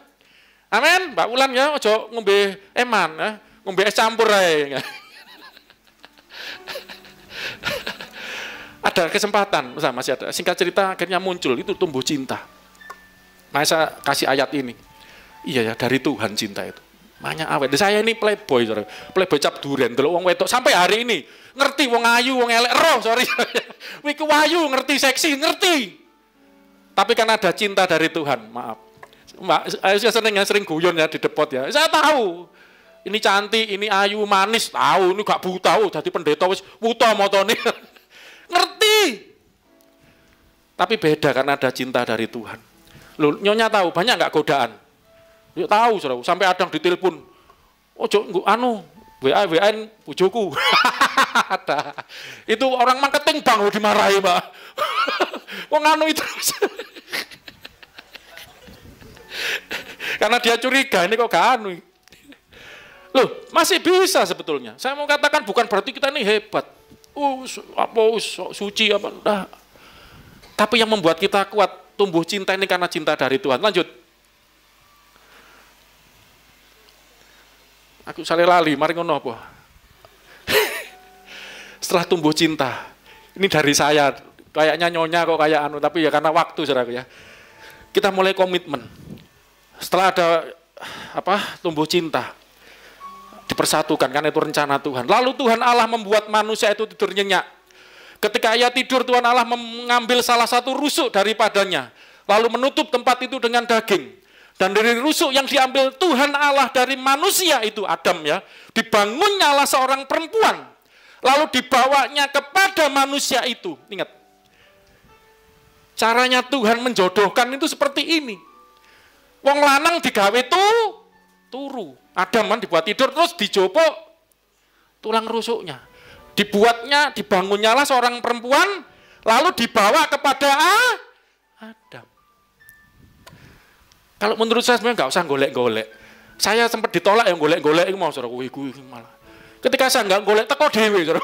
Amin, Mbak Wulan ya aja ngombe eman ya, ngombe es campur ae. Ada kesempatan, masih ada. Singkat cerita akhirnya muncul itu tumbuh cinta. Nah, saya kasih ayat ini. Iya ya, dari Tuhan cinta itu. Makanya awet. Saya ini playboy, saudara. Playboy cap duren, delok wong wedok sampai hari ini. Ngerti wong ayu, wong elek roh, sorry. Wiki wayu, ngerti seksi, ngerti. Tapi kan ada cinta dari Tuhan, maaf. Saya sering guyon ya di depot ya. Saya tahu. Ini cantik, ini ayu, manis, tahu. Ini gak buta, jadi pendeta wis buta motone. Ngerti. Tapi beda karena ada cinta dari Tuhan. Loh, Nyonya tahu, banyak gak godaan? Yuk tahu, saudara. Sampai ada yang ditelepon. Ojo, WA-in bojoku. Ada. Itu orang marketing bang lo dimarahi, Mbak. Wong itu. Karena dia curiga, ini kok gak Loh, masih bisa sebetulnya. Saya mau katakan bukan berarti kita ini hebat. Suci apa enggak. Tapi yang membuat kita kuat tumbuh cinta ini karena cinta dari Tuhan. Lanjut. Aku sale lali, mari ngono apa? Setelah tumbuh cinta. Ini dari saya, kayaknya Nyonya kok kayak tapi ya karena waktu saudaraku ya. Kita mulai komitmen. Setelah ada tumbuh cinta, dipersatukan karena itu rencana Tuhan. Lalu Tuhan Allah membuat manusia itu tidur nyenyak. Ketika ia tidur, Tuhan Allah mengambil salah satu rusuk daripadanya, lalu menutup tempat itu dengan daging. Dan dari rusuk yang diambil Tuhan Allah dari manusia itu, Adam ya, dibangunnyalah seorang perempuan. Lalu dibawanya kepada manusia itu. Ingat, Caranya Tuhan menjodohkan itu seperti ini. Wong lanang digawe turu. Adam kan dibuat tidur terus dijopok tulang rusuknya. Dibangunnya lah seorang perempuan, lalu dibawa kepada Adam. Kalau menurut saya sebenarnya nggak usah golek-golek. Saya sempat ditolak yang golek-golek itu mau saudara malah. Ketika saya nggak golek teko dewe saudara.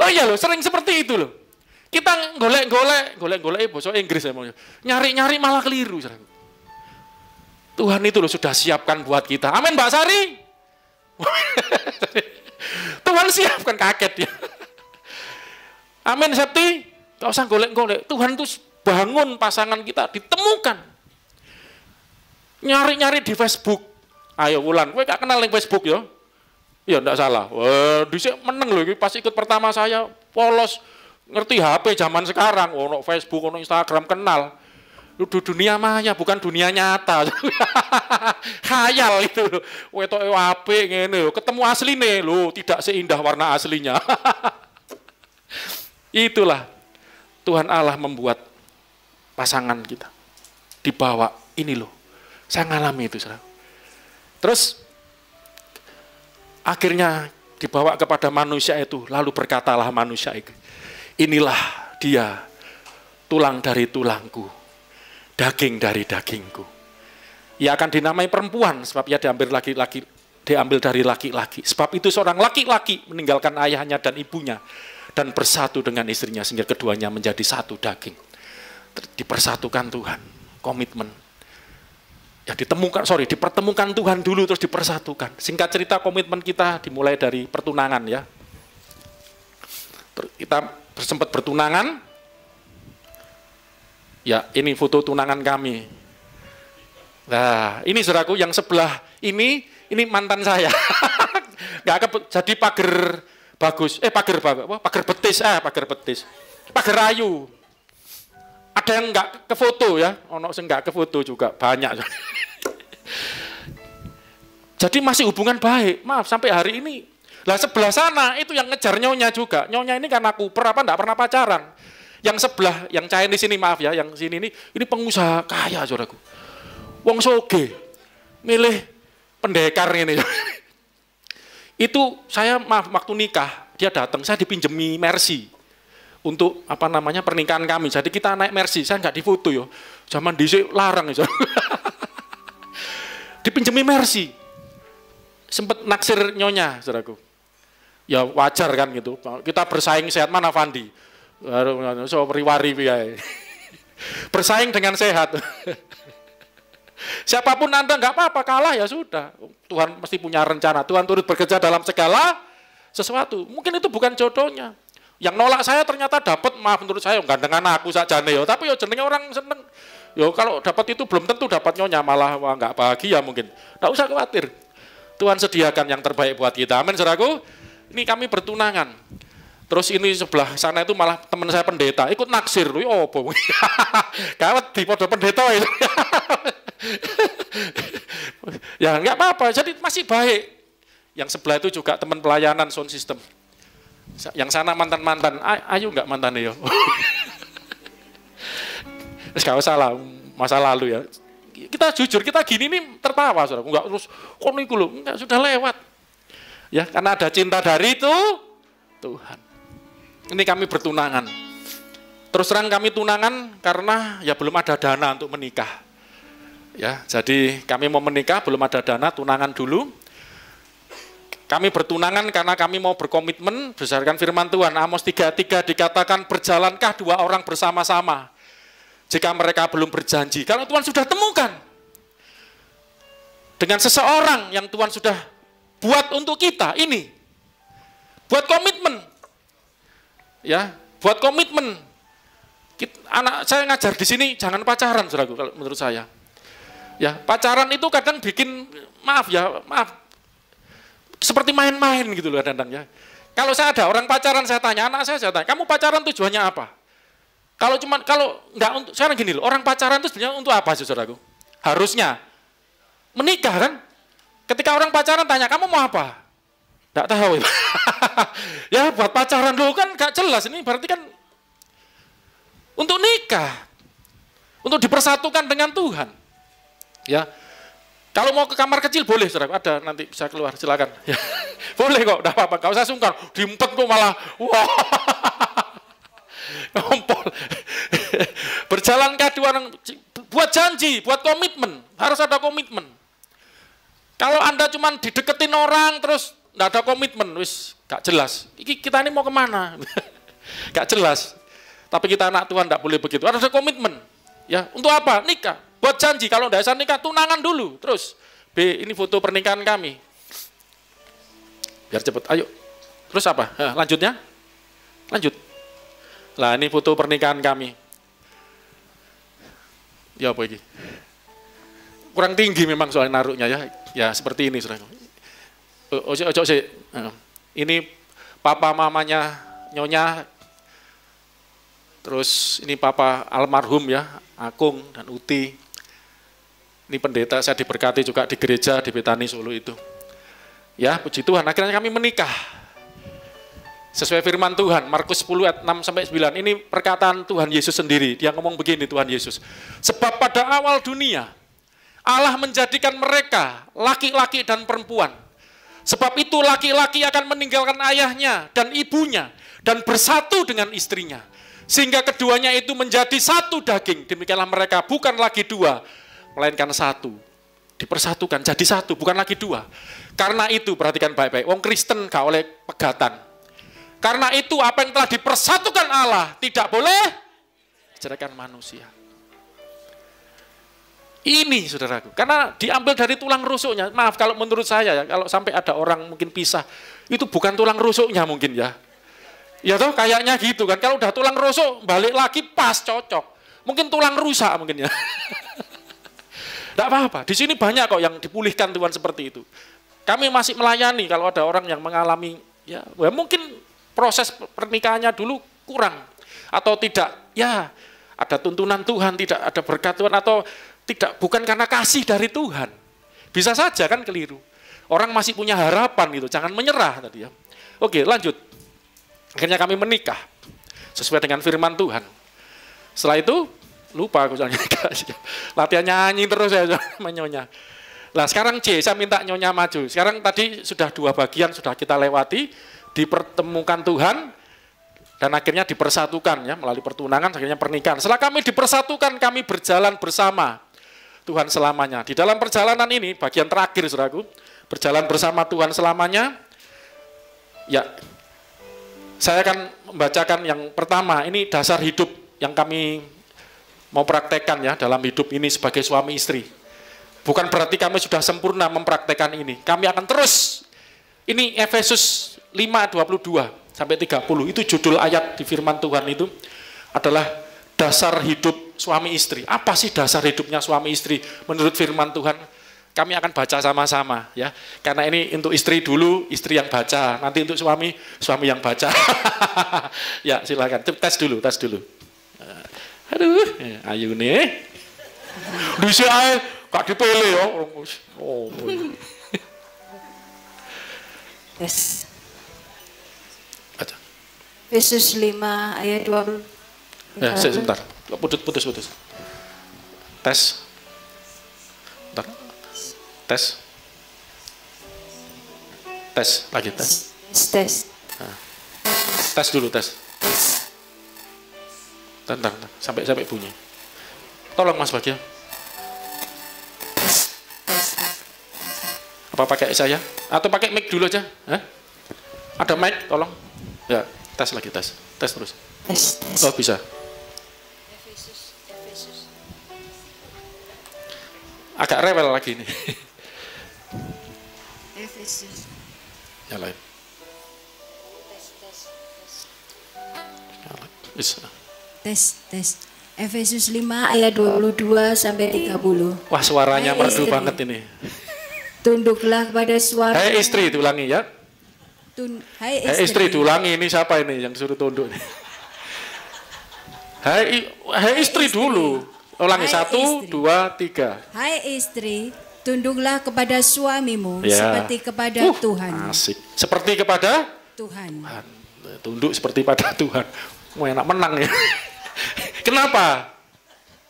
Oh iya loh, sering seperti itu loh. Kita golek-golek bahasa Inggris ya mau. Nyari-nyari malah keliru saudara. Tuhan itu loh sudah siapkan buat kita. Amin Mbak Sari. Tuhan siapkan, kaget ya. Amin Septi. Gak usah golek-golek. Tuhan itu bangun pasangan kita, ditemukan. Nyari-nyari di Facebook. Ayo Wulan, gue gak kenal yang Facebook ya. Ya enggak salah. Wah, dhisik meneng loh, pas ikut pertama saya polos ngerti HP zaman sekarang. Ono Facebook, ono Instagram kenal. Itu dunia maya, bukan dunia nyata. Khayal itu. Wetoke apik ngene, ketemu asline lho, tidak seindah warna aslinya. Itulah Tuhan Allah membuat pasangan kita. Dibawa, ini loh. Saya ngalami itu, saudara. Terus akhirnya dibawa kepada manusia itu, lalu berkatalah manusia itu, inilah dia, tulang dari tulangku, daging dari dagingku. Ia akan dinamai perempuan sebab ia diambil dari laki-laki. Sebab itu seorang laki-laki meninggalkan ayahnya dan ibunya dan bersatu dengan istrinya sehingga keduanya menjadi satu daging. Dipersatukan Tuhan, komitmen. Ya dipertemukan Tuhan dulu terus dipersatukan. Singkat cerita komitmen kita dimulai dari pertunangan ya. Kita sempat bertunangan. Ya, ini foto tunangan kami. Nah, ini saudaraku yang sebelah ini mantan saya. Jadi pagar bagus. Pagar betis, pagar ayu. Ada yang enggak ke foto ya, ono sing enggak ke foto juga banyak. Jadi masih hubungan baik. Maaf sampai hari ini. Lah sebelah sana itu yang ngejar nyonya juga. Nyonya ini karena kuper apa enggak pernah pacaran. Yang sebelah, yang Chinese ini maaf ya, yang sini ini pengusaha kaya saudaraku. Wong soge, milih pendekar ini. Itu saya maaf waktu nikah, dia datang, saya dipinjemi Mercy untuk pernikahan kami. Jadi kita naik Mercy, saya nggak difoto yo. Zaman dhisik larang ya. Dipinjemi Mercy. Sempet naksir nyonya, saudaraku. Ya wajar kan gitu. Kita bersaing sehat mana Fandi? So riwari piye. Bersaing dengan sehat. Siapapun Anda nggak apa-apa, kalah ya sudah. Tuhan mesti punya rencana. Tuhan turut bekerja dalam segala sesuatu. Mungkin itu bukan jodohnya. Yang nolak saya ternyata dapat, maaf menurut saya gandengan aku sakjane yo. Tapi yo jenenge orang seneng. Yo kalau dapat itu belum tentu dapat nyonya, malah nggak bahagia mungkin. Nggak usah khawatir. Tuhan sediakan yang terbaik buat kita. Amin, saudaraku. Ini kami bertunangan. Terus ini sebelah sana itu malah teman saya pendeta, ikut naksir. Oh, gawat di podo pendeta itu. Ya nggak apa-apa, jadi masih baik. Yang sebelah itu juga teman pelayanan sound system. Yang sana mantan-mantan, ayo nggak mantannya yo. Gak usah lah, masa lalu ya. Kita jujur, kita gini nih tertawa, saudara. Enggak terus, kok niku lho, enggak sudah lewat. Ya, karena ada cinta dari itu Tuhan. Ini kami bertunangan. Terus terang kami tunangan karena ya belum ada dana untuk menikah. Ya, jadi kami mau menikah belum ada dana, tunangan dulu. Kami bertunangan karena kami mau berkomitmen berdasarkan firman Tuhan. Amos 3:3 dikatakan, berjalankah dua orang bersama-sama jika mereka belum berjanji. Kalau Tuhan sudah temukan dengan seseorang yang Tuhan sudah buat untuk kita, ini buat komitmen. Ya, buat komitmen. Anak saya ngajar di sini jangan pacaran, saudaraku, kalau menurut saya. Ya, pacaran itu kadang bikin maaf, seperti main-main gitu loh kadang ya. Kalau saya ada orang pacaran, saya tanya anak saya tanya, kamu pacaran tujuannya apa? Kalau nggak untuk, sekarang gini loh, orang pacaran itu sebenarnya untuk apa sih, saudaraku? Harusnya menikah kan? Ketika orang pacaran tanya, kamu mau apa? Nggak tahu. Ya buat pacaran dulu kan nggak jelas, ini berarti kan Untuk nikah. Untuk dipersatukan dengan Tuhan. Ya. Kalau mau ke kamar kecil boleh, saudara. Ada nanti bisa keluar, silakan. Ya. Boleh kok, enggak apa-apa. Enggak usah sungkan. Diempet kok malah. Wah. Ngompol. Berjalankah dua orang, buat janji, buat komitmen. Harus ada komitmen. Kalau Anda cuma dideketin orang terus enggak ada komitmen, wis gak jelas. Kita ini mau kemana? Gak jelas. Tapi kita anak Tuhan enggak boleh begitu. Harus ada komitmen. Ya, untuk apa? Nikah. Buat janji, kalau enggak bisa nikah, tunangan dulu. Terus, B, ini foto pernikahan kami. Biar cepet, ayo. Terus apa? Lanjutnya? Lanjut. Lah, ini foto pernikahan kami. Ya apa ini? Kurang tinggi memang soal naruhnya ya. Ya, seperti ini, saudara. Ojo sih. Ini papa mamanya Nyonya. Terus ini papa almarhum ya, Akung dan Uti. Ini pendeta saya diberkati juga di gereja di Betani Solo itu. Ya, puji Tuhan, akhirnya kami menikah. Sesuai firman Tuhan, Markus 10 ayat 6 sampai 9. Ini perkataan Tuhan Yesus sendiri. Dia ngomong begini Tuhan Yesus. Sebab pada awal dunia Allah menjadikan mereka laki-laki dan perempuan. Sebab itu laki-laki akan meninggalkan ayahnya dan ibunya dan bersatu dengan istrinya. Sehingga keduanya itu menjadi satu daging. Demikianlah mereka bukan lagi dua, melainkan satu. Dipersatukan, jadi satu, bukan lagi dua. Karena itu, perhatikan baik-baik, wong Kristen gak oleh pegatan. Karena itu apa yang telah dipersatukan Allah tidak boleh diceraikan manusia. Ini saudaraku, karena diambil dari tulang rusuknya. Maaf kalau menurut saya ya, kalau sampai ada orang mungkin pisah, itu bukan tulang rusuknya mungkin ya. Ya toh kayaknya gitu kan, kalau udah tulang rusuk balik lagi pas cocok. Mungkin tulang rusak mungkin ya. Tidak apa-apa, di sini banyak kok yang dipulihkan Tuhan seperti itu. Kami masih melayani kalau ada orang yang mengalami, ya mungkin proses pernikahannya dulu kurang. Atau tidak, ya ada tuntunan Tuhan, tidak ada berkat Tuhan, atau tidak, bukan karena kasih dari Tuhan. Bisa saja kan keliru. Orang masih punya harapan gitu, jangan menyerah tadi ya. Oke, lanjut. Akhirnya kami menikah sesuai dengan firman Tuhan. Setelah itu lupa aku soalnya latihan nyanyi terus ya menyonya. Nah sekarang C, saya minta Nyonya maju. Sekarang tadi sudah 2 bagian sudah kita lewati, dipertemukan Tuhan dan akhirnya dipersatukan ya melalui pertunangan, akhirnya pernikahan. Setelah kami dipersatukan, kami berjalan bersama Tuhan selamanya. Di dalam perjalanan ini bagian terakhir saudaraku, berjalan bersama Tuhan selamanya. Ya, saya akan membacakan yang pertama, ini dasar hidup yang kami mau praktekkan ya dalam hidup ini sebagai suami istri. Bukan berarti kami sudah sempurna mempraktekkan ini. Kami akan terus, ini Efesus 5:22 sampai 30, itu judul ayat di firman Tuhan itu adalah dasar hidup suami istri. Apa sih dasar hidupnya suami istri menurut firman Tuhan? Kami akan baca sama-sama ya. Karena ini untuk istri dulu, istri yang baca. Nanti untuk suami, suami yang baca. Ya, silakan. Tes dulu. Aduh, ayo nih. Disi ae gak dipilih ya. Oh. Tes. Baca. Efesus 5 ayat 20. Ya, sebentar. Putus. Tes. Bentar. Tes lagi tes. Nah. Tes dulu. Bentar. Sampai bunyi. Tolong Mas Bagja. Apa pakai saya? Atau pakai mic dulu aja? Ada mic, tolong. Ya, tes lagi. Tes terus. Oh bisa. Efesus. Agak rewel lagi nih. Efesus. Nyalain. Tes. Efesus 5 ayat 22 sampai 30. Wah, suaranya merdu banget ini. Tunduklah kepada suami. Hai istri, diulangi ya. Hai istri, diulangi, ini siapa ini yang disuruh tunduk? Hai istri dulu. Ulangi 1, 2, 3. Hai istri, tunduklah kepada suamimu ya. Seperti kepada Tuhan. Asik. Seperti kepada Tuhan. Tunduk seperti pada Tuhan. Mau enak menang ya. Kenapa?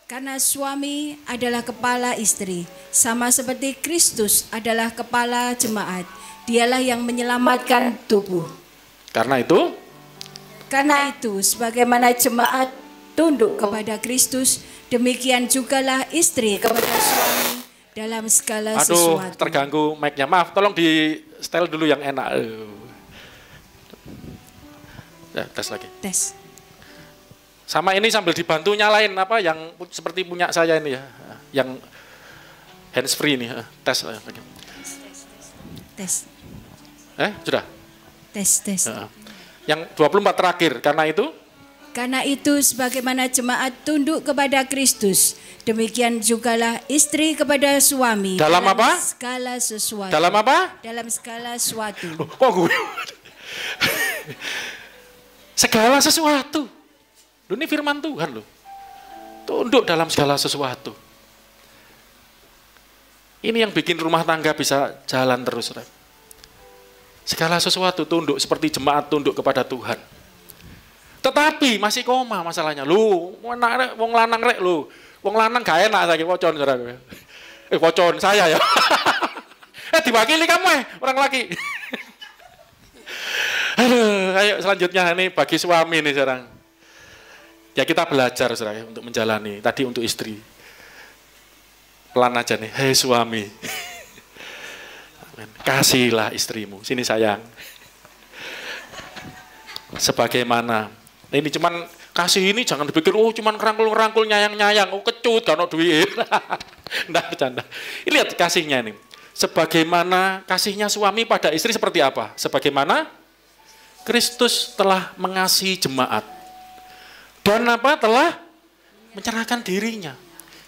Karena suami adalah kepala istri, sama seperti Kristus adalah kepala jemaat. Dialah yang menyelamatkan tubuh. Karena itu, sebagaimana jemaat tunduk kepada Kristus, demikian jugalah istri kepada suami dalam segala sesuatu. Terganggu mic-nya. Maaf, tolong di setel dulu yang enak. Ya, tes lagi. Tes. Sama ini sambil dibantu nyalain apa yang seperti punya saya ini ya. Yang hands free ini. Tes lagi. Tes. Sudah? Tes. Yang 24 terakhir, Karena itu sebagaimana jemaat tunduk kepada Kristus, demikian jugalah istri kepada suami. Dalam apa? Segala sesuatu. Dalam apa? Dalam segala sesuatu. Kok gue? Segala sesuatu. Ini firman Tuhan loh. Tunduk dalam segala sesuatu. Ini yang bikin rumah tangga bisa jalan terus. Segala sesuatu tunduk seperti jemaat tunduk kepada Tuhan. Tetapi masih koma masalahnya. Lu, wong lanang rek lu. Wong lanang gak enak saiki wocon saudara. Wocon saya ya. Diwakili kamu orang laki. Aduh, ayo selanjutnya ini bagi suami nih sekarang. Ya kita belajar saudara untuk menjalani. Tadi untuk istri. Pelan aja nih. Hei suami. Kasihilah istrimu. Sini sayang. Sebagaimana. Ini cuman kasih ini jangan dipikir cuman kerangkul-kerangkul nyayang-nyayang. Kecut kan duit. Nggak bercanda. Ini lihat kasihnya ini. Sebagaimana kasihnya suami pada istri seperti apa? Sebagaimana Kristus telah mengasihi jemaat. Dan apa? Telah menyerahkan dirinya.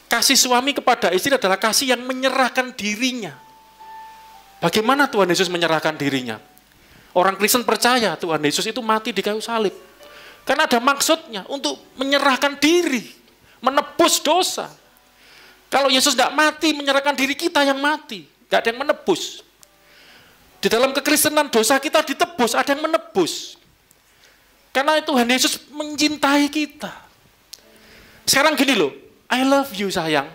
Kasih suami kepada istri adalah kasih yang menyerahkan dirinya. Bagaimana Tuhan Yesus menyerahkan dirinya? Orang Kristen percaya Tuhan Yesus itu mati di kayu salib. Karena ada maksudnya untuk menyerahkan diri. Menebus dosa. Kalau Yesus tidak mati, menyerahkan diri kita yang mati. Tidak ada yang menebus. Di dalam kekristenan dosa kita ditebus, ada yang menebus. Karena Tuhan Yesus mencintai kita. Sekarang gini loh, I love you sayang.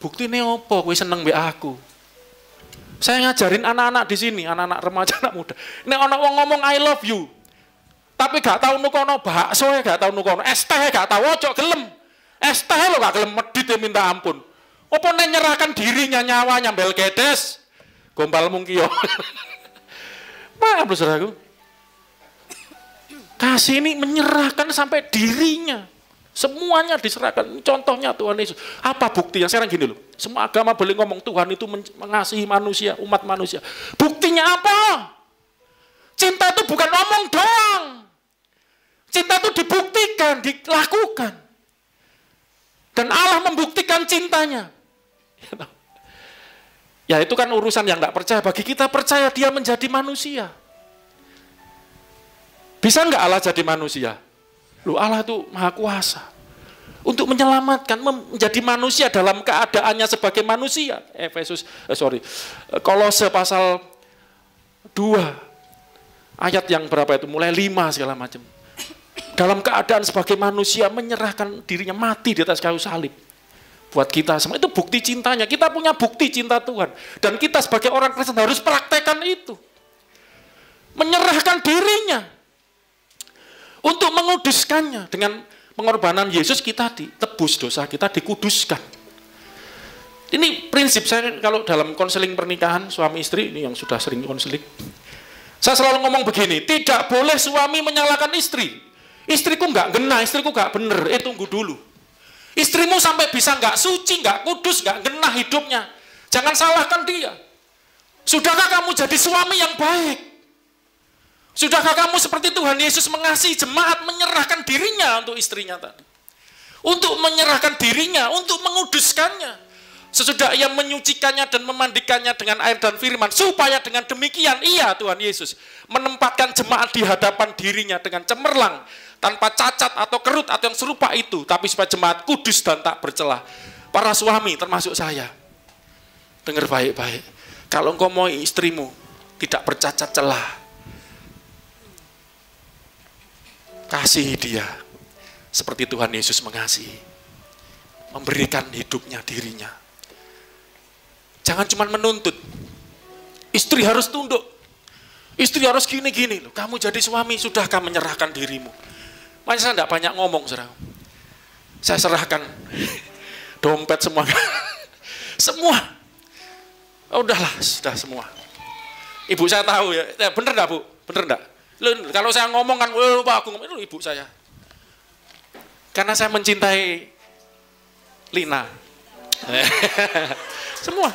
Bukti ini apa? Kowe seneng mbek aku. Saya ngajarin anak-anak di sini, anak-anak remaja, anak muda. Ini orang ngomong I love you. Tapi gak tahu nukono bakso, gak tahu nukono es teh, gak tahu ojo gelem. Es teh lo gak gelem medit minta ampun. Apa nyerahkan dirinya, nyawanya Belkedes. Gombal mungkio. Maaf saudaraku. Kasih ini menyerahkan sampai dirinya. Semuanya diserahkan. Contohnya Tuhan Yesus. Apa buktinya? Sekarang gini loh. Semua agama boleh ngomong Tuhan itu mengasihi manusia, umat manusia. Buktinya apa? Cinta itu bukan omong doang. Cinta itu dibuktikan, dilakukan. Dan Allah membuktikan cintanya. Ya itu kan urusan yang tidak percaya. Bagi kita percaya dia menjadi manusia. Bisa nggak Allah jadi manusia? Loh Allah itu maha kuasa. Untuk menyelamatkan, menjadi manusia dalam keadaannya sebagai manusia. Kolose pasal 2. Ayat yang berapa itu? Mulai 5 segala macam. Dalam keadaan sebagai manusia menyerahkan dirinya mati di atas kayu salib. Buat kita semua itu bukti cintanya. Kita punya bukti cinta Tuhan. Dan kita sebagai orang Kristen harus praktekkan itu. Menyerahkan dirinya. Untuk menguduskannya. Dengan pengorbanan Yesus kita ditebus dosa, kita dikuduskan. Ini prinsip saya kalau dalam konseling pernikahan suami istri, ini yang sudah sering konseling. Saya selalu ngomong begini, tidak boleh suami menyalahkan istri. Istriku nggak gena, istriku nggak bener, tunggu dulu. Istrimu sampai bisa nggak suci, nggak kudus, nggak gena hidupnya. Jangan salahkan dia. Sudahkah kamu jadi suami yang baik? Sudahkah kamu seperti Tuhan Yesus mengasihi jemaat, menyerahkan dirinya untuk istrinya tadi? Untuk menyerahkan dirinya, untuk menguduskannya. Sesudah ia menyucikannya dan memandikannya dengan air dan firman. Supaya dengan demikian, iya Tuhan Yesus menempatkan jemaat di hadapan dirinya dengan cemerlang. Tanpa cacat atau kerut atau yang serupa itu. Tapi supaya jemaat kudus dan tak bercelah. Para suami termasuk saya. Dengar baik-baik. Kalau engkau mau istrimu tidak bercacat celah. Kasihi dia. seperti Tuhan Yesus mengasihi. Memberikan hidupnya, dirinya. Jangan cuma menuntut. Istri harus tunduk. Istri harus gini-gini. Kamu jadi suami, sudahkah menyerahkan dirimu? Makanya saya tidak banyak ngomong, saudara. Saya serahkan dompet semua. Semua. Oh, udahlah, sudah semua. Ibu saya tahu ya. Bener enggak, Bu? Bener enggak? Kalau saya ngomong kan, Pak, aku ngomong, itu ibu saya. Karena saya mencintai Lina. Semua.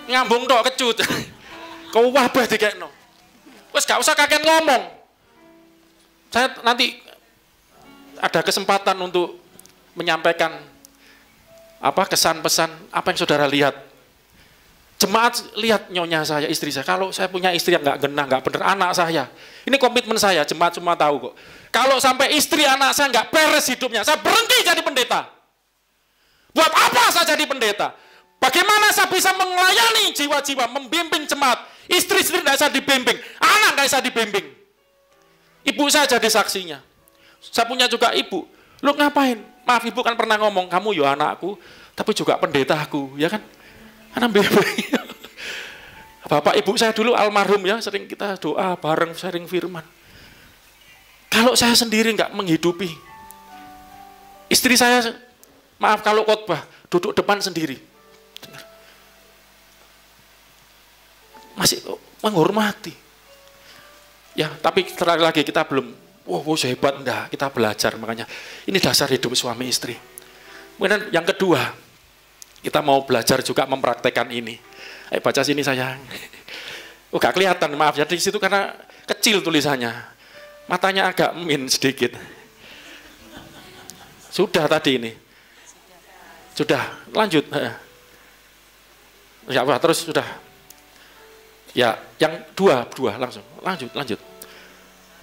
Ngambung tok kecut. Kau wabah dikekno. Wes gak usah kakek ngomong. Saya nanti ada kesempatan untuk menyampaikan kesan pesan apa yang saudara lihat. Jemaat lihat nyonya saya, istri saya. Kalau saya punya istri yang nggak genah, nggak bener, anak saya. Ini komitmen saya, jemaat semua tahu kok. Kalau sampai istri anak saya nggak beres hidupnya, saya berhenti jadi pendeta. Buat apa saya jadi pendeta? Bagaimana saya bisa melayani jiwa-jiwa, membimbing jemaat? Istri-istri nggak saya dibimbing, anak nggak saya dibimbing. Ibu saya jadi saksinya. Saya punya juga ibu. Lu ngapain? Maaf, ibu kan pernah ngomong, kamu ya anakku, tapi juga pendetaku, ya kan? Karena bapak ibu saya dulu almarhum ya, sering kita doa bareng, sharing firman. Kalau saya sendiri nggak menghidupi, istri saya, maaf kalau khotbah, duduk depan sendiri. Masih menghormati. Ya, tapi terakhir lagi kita belum, hebat enggak, kita belajar, makanya ini dasar hidup suami istri. Kemudian yang kedua, kita mau belajar juga mempraktekkan ini. Ayo baca sini sayang. Gak kelihatan, maaf ya, di situ karena kecil tulisannya. Matanya agak min sedikit. Sudah tadi ini. Sudah, lanjut. Ya, terus sudah. Ya, yang dua langsung. Lanjut.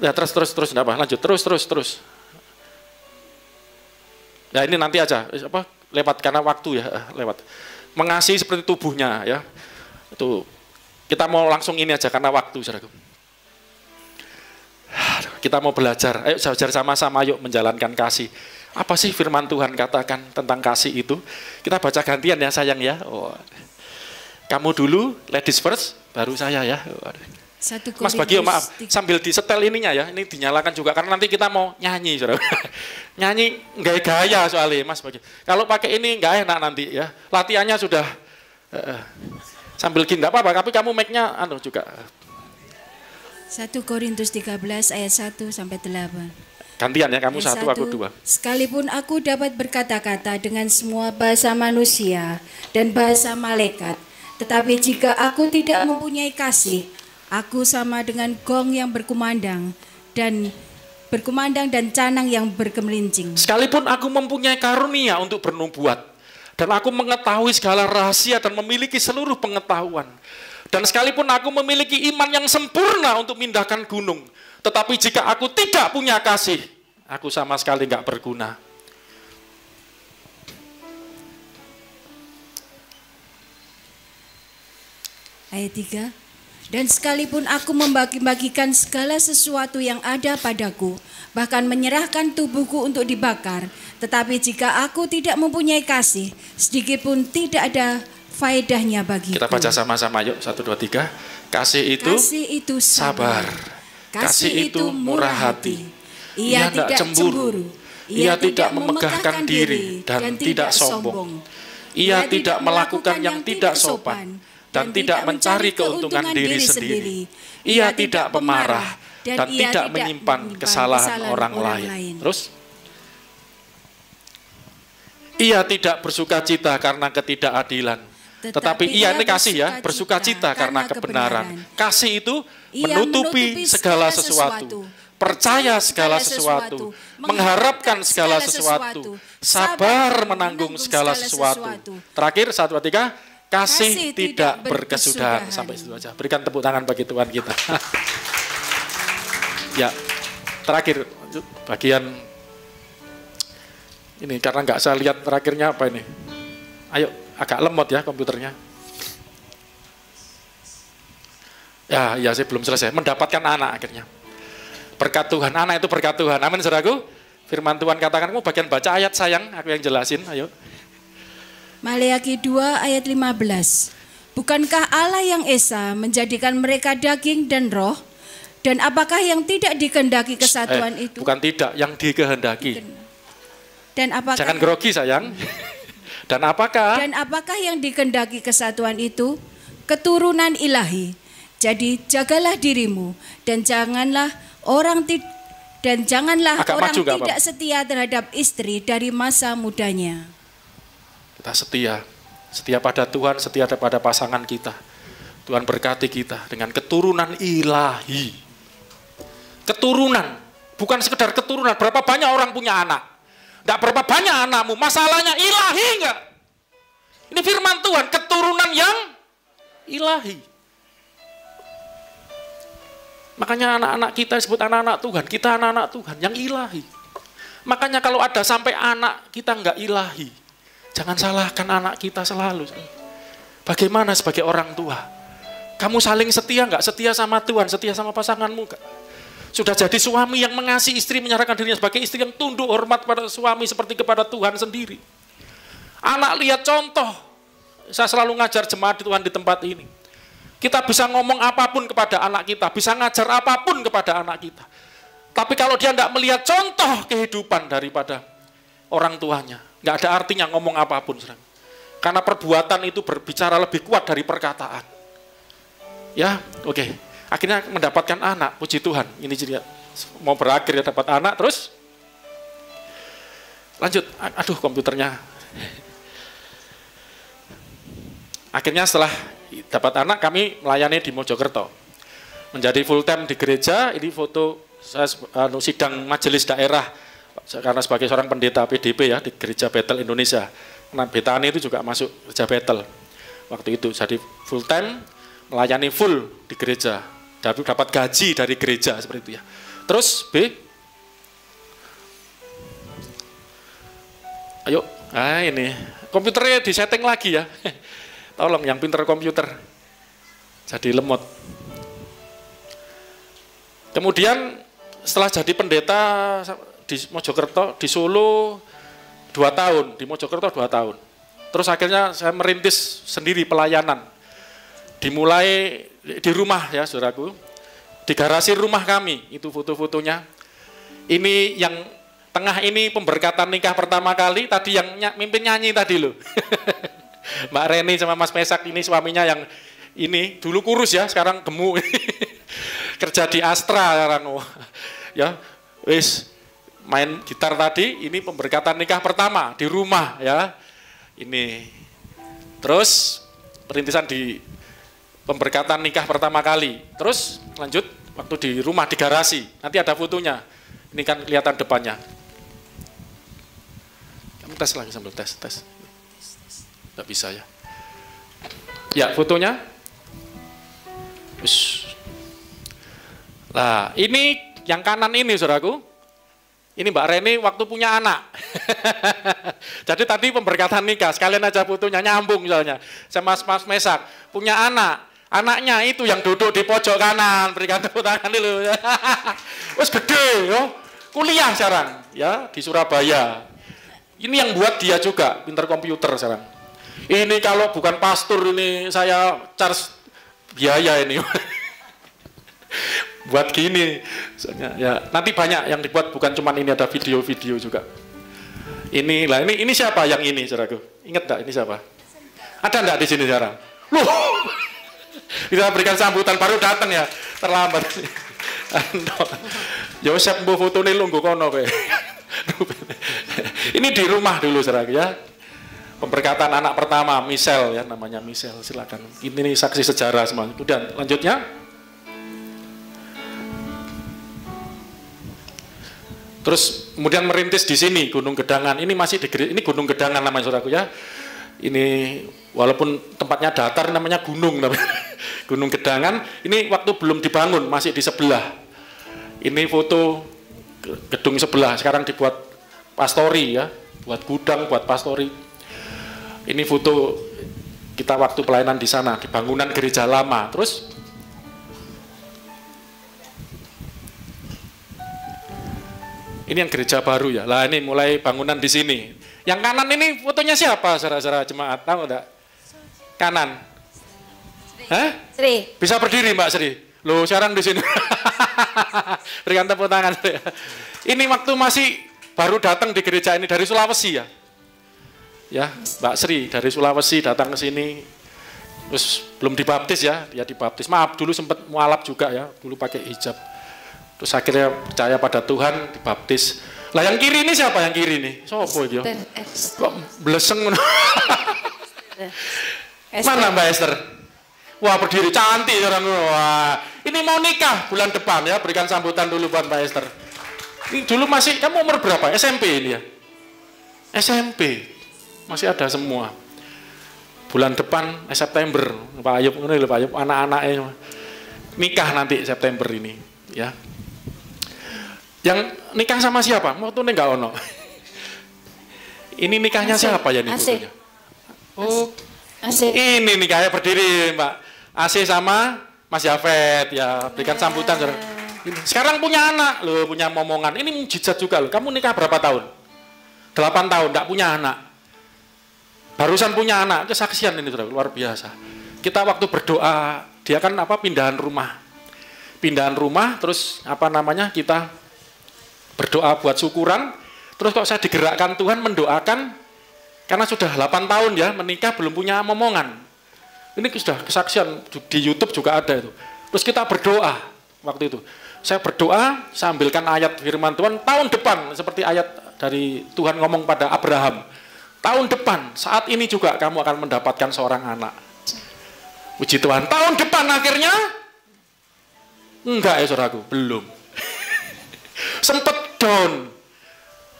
Ya, terus enggak apa, lanjut. Terus. Ya, ini nanti aja, lewat karena waktu ya, lewat. Mengasihi seperti tubuhnya ya. Itu kita mau langsung ini aja karena waktu, saudaraku. Kita mau belajar. Ayo belajar sama-sama, yuk menjalankan kasih. Apa sih firman Tuhan katakan tentang kasih itu? Kita baca gantian ya sayang ya. Kamu dulu, ladies first, baru saya ya. Mas Bagio, maaf, sambil disetel ininya ya, ini dinyalakan juga karena nanti kita mau nyanyi, saudara. Nyanyi gaya-gaya soalnya, Mas Bagio. Kalau pakai ini nggak enak nanti ya. Latihannya sudah sambil gini, nggak apa-apa. Tapi kamu mic-nya juga. 1 Korintus 13 ayat 1 sampai 8. Gantian ya, kamu satu, aku dua. Sekalipun aku dapat berkata-kata dengan semua bahasa manusia dan bahasa malaikat, tetapi jika aku tidak mempunyai kasih, aku sama dengan gong yang berkumandang dan canang yang bergemelincing. Sekalipun aku mempunyai karunia untuk bernubuat, dan aku mengetahui segala rahasia dan memiliki seluruh pengetahuan, dan sekalipun aku memiliki iman yang sempurna untuk memindahkan gunung, tetapi jika aku tidak punya kasih, aku sama sekali nggak berguna. Ayat 3. Dan sekalipun aku membagi-bagikan segala sesuatu yang ada padaku, bahkan menyerahkan tubuhku untuk dibakar, tetapi jika aku tidak mempunyai kasih, sedikit pun tidak ada faedahnya bagiku. Kita baca sama-sama yuk, 1, 2, 3. Kasih itu sabar. Kasih itu murah hati. Ia tidak cemburu. Ia tidak memegahkan diri dan tidak sombong. Ia tidak melakukan yang tidak sopan dan tidak mencari keuntungan diri sendiri. Ia tidak pemarah dan tidak menyimpan kesalahan orang lain. Terus, ia tidak bersuka cita karena ketidakadilan, tetapi ia, ini kasih ya, bersuka cita karena kebenaran. Kasih itu menutupi segala sesuatu, percaya segala sesuatu, mengharapkan segala sesuatu, sabar menanggung segala sesuatu. Terakhir, 1, 2, 3. Kasih tidak berkesudahan. Sampai situ aja. Berikan tepuk tangan bagi Tuhan kita. Ya, terakhir bagian ini karena nggak saya lihat terakhirnya apa ini. Ayo, agak lemot ya komputernya. Ya, saya belum selesai. Mendapatkan anak akhirnya. Berkat Tuhan, anak itu berkat Tuhan. Amin, saudaraku. Firman Tuhan katakan, kamu bagian baca ayat sayang, aku yang jelasin, ayo. Maleakhi 2 ayat 15. Bukankah Allah yang esa menjadikan mereka daging dan roh? Dan apakah yang tidak dikehendaki kesatuan itu? Bukan tidak, yang dikehendaki. Dan apakah, jangan grogi sayang. Dan apakah yang dikehendaki kesatuan itu? Keturunan ilahi. Jadi jagalah dirimu dan janganlah orang tidak setia terhadap istri dari masa mudanya. Kita setia pada Tuhan, setia pada pasangan kita. Tuhan berkati kita dengan keturunan ilahi. Keturunan, bukan sekedar keturunan. Berapa banyak orang punya anak? Enggak berapa banyak anakmu, masalahnya ilahi enggak? Ini firman Tuhan, keturunan yang ilahi. Makanya anak-anak kita disebut anak-anak Tuhan, kita anak-anak Tuhan yang ilahi. Makanya kalau ada sampai anak kita enggak ilahi, jangan salahkan anak kita selalu. Bagaimana sebagai orang tua? Kamu saling setia enggak? Setia sama Tuhan, setia sama pasanganmu enggak? Sudah jadi suami yang mengasihi istri, menyerahkan dirinya sebagai istri yang tunduk hormat pada suami seperti kepada Tuhan sendiri. Anak lihat contoh. Saya selalu ngajar jemaat Tuhan di tempat ini. Kita bisa ngomong apapun kepada anak kita, bisa ngajar apapun kepada anak kita. Tapi kalau dia tidak melihat contoh kehidupan daripada orang tuanya, nggak ada artinya ngomong apapun. Karena perbuatan itu berbicara lebih kuat dari perkataan. Ya, oke. Akhirnya mendapatkan anak, puji Tuhan. Ini jadi mau berakhir ya dapat anak, terus lanjut. Aduh, komputernya. Akhirnya setelah dapat anak, kami melayani di Mojokerto. Menjadi full time di gereja. Ini foto saya sidang majelis daerah karena sebagai seorang pendeta PDP ya di Gereja Betel Indonesia. Nah, Betani itu juga masuk Gereja Betel waktu itu. Jadi full time melayani full di gereja. Dapat gaji dari gereja seperti itu ya. Terus B. Ayo, ini komputernya disetting lagi ya. Tolong yang pinter komputer. Jadi lemot. Kemudian setelah jadi pendeta di Mojokerto, di Solo 2 tahun, di Mojokerto 2 tahun. Terus akhirnya saya merintis sendiri pelayanan. Dimulai di rumah ya saudaraku. Di garasi rumah kami, itu foto-fotonya. Ini yang tengah ini pemberkatan nikah pertama kali, tadi yang mimpin nyanyi tadi loh. Mbak Reni sama Mas Mesak ini suaminya yang ini dulu kurus ya, sekarang gemuk. Kerja di Astra sekarang. Ya, wis main gitar tadi, ini pemberkatan nikah pertama di rumah ya. Ini. Terus perintisan di pemberkatan nikah pertama kali. Terus lanjut waktu di rumah di garasi. Nanti ada fotonya. Ini kan kelihatan depannya. Kamu tes lagi sambil tes. Nggak bisa ya. Ya, fotonya. Nah, ini yang kanan ini, saudaraku. Ini Mbak Reni waktu punya anak. Jadi tadi pemberkatan nikah, sekalian aja fotonya nyambung misalnya. Sama Mas Mesak, punya anak. Anaknya itu yang duduk di pojok kanan, berikan tepuk tangan dulu. Wes gede, yo. Kuliah sekarang, ya di Surabaya. Ini yang buat dia juga, pinter komputer sekarang. Ini kalau bukan pastor ini saya charge biaya ini. Buat gini. Ya, nanti banyak yang dibuat, bukan cuma ini, ada video-video juga. Ini siapa yang ini, saudaraku? Ingat enggak ini siapa? Ada enggak di sini sekarang? Loh. Kita berikan sambutan, baru datang ya, terlambat. Ya siap mbok fotone lungguh kono kowe. Ini di rumah dulu saudaraku ya. Pemberkatan anak pertama, Michelle ya, namanya Michelle, silakan. Ini saksi sejarah semua. Kemudian lanjutnya. Terus kemudian merintis di sini Gunung Gedangan. Ini masih ini Gunung Gedangan namanya saudaraku ya. Ini walaupun tempatnya datar namanya gunung namanya. Gunung Gedangan. Ini waktu belum dibangun, masih di sebelah. Ini foto gedung sebelah, sekarang dibuat pastori ya, buat gudang, buat pastori. Ini foto kita waktu pelayanan di sana, di bangunan gereja lama. Terus Ini yang gereja baru ya. Lah ini mulai bangunan di sini. Yang kanan ini fotonya siapa, saudara-saudara jemaat? Tahu enggak? Kanan. Hah? Sri. Bisa berdiri Mbak Sri. Loh, sekarang di sini. Berikan tepuk tangan. Ini waktu masih baru datang di gereja ini dari Sulawesi ya. Ya, Mbak Sri dari Sulawesi datang ke sini. Terus belum dibaptis ya, dia dibaptis. Maaf, dulu sempat mualaf juga ya, dulu pakai hijab. Terus akhirnya percaya pada Tuhan, dibaptis. Lah yang kiri ini siapa yang kiri ini? Sopo iki yo? Kok bleseng ngono. Mana Mbak Esther? Wah, berdiri cantik orang. Wah, ini mau nikah bulan depan ya, berikan sambutan dulu buat Mbak Esther. Ini dulu masih, kamu umur berapa? SMP ini ya? SMP. Masih ada semua. Bulan depan September, Pak Ayub, Pak Ayub anak-anaknya nikah nanti September ini, ya. Yang nikah sama siapa? Mau tuh enggak ono. Ini nikahnya siapa ya nih? Oh, ini nikahnya berdiri Mbak. AC sama Mas Yafet ya, berikan sambutan. Sekarang punya anak loh, punya momongan. Ini mujizat juga loh. Kamu nikah berapa tahun? 8 tahun, enggak punya anak. Barusan punya anak, kesaksian ini luar biasa. Kita waktu berdoa, dia kan apa pindahan rumah. Pindahan rumah, terus apa namanya, kita berdoa buat syukuran, terus kok saya digerakkan Tuhan mendoakan, karena sudah 8 tahun ya, menikah belum punya momongan. Ini sudah kesaksian, di YouTube juga ada itu. Terus kita berdoa, waktu itu. Saya berdoa, saya ambilkan ayat firman Tuhan, tahun depan, seperti ayat dari Tuhan ngomong pada Abraham. Tahun depan, saat ini juga kamu akan mendapatkan seorang anak. Puji Tuhan, tahun depan akhirnya, enggak ya saudaraku, belum. Sempet down.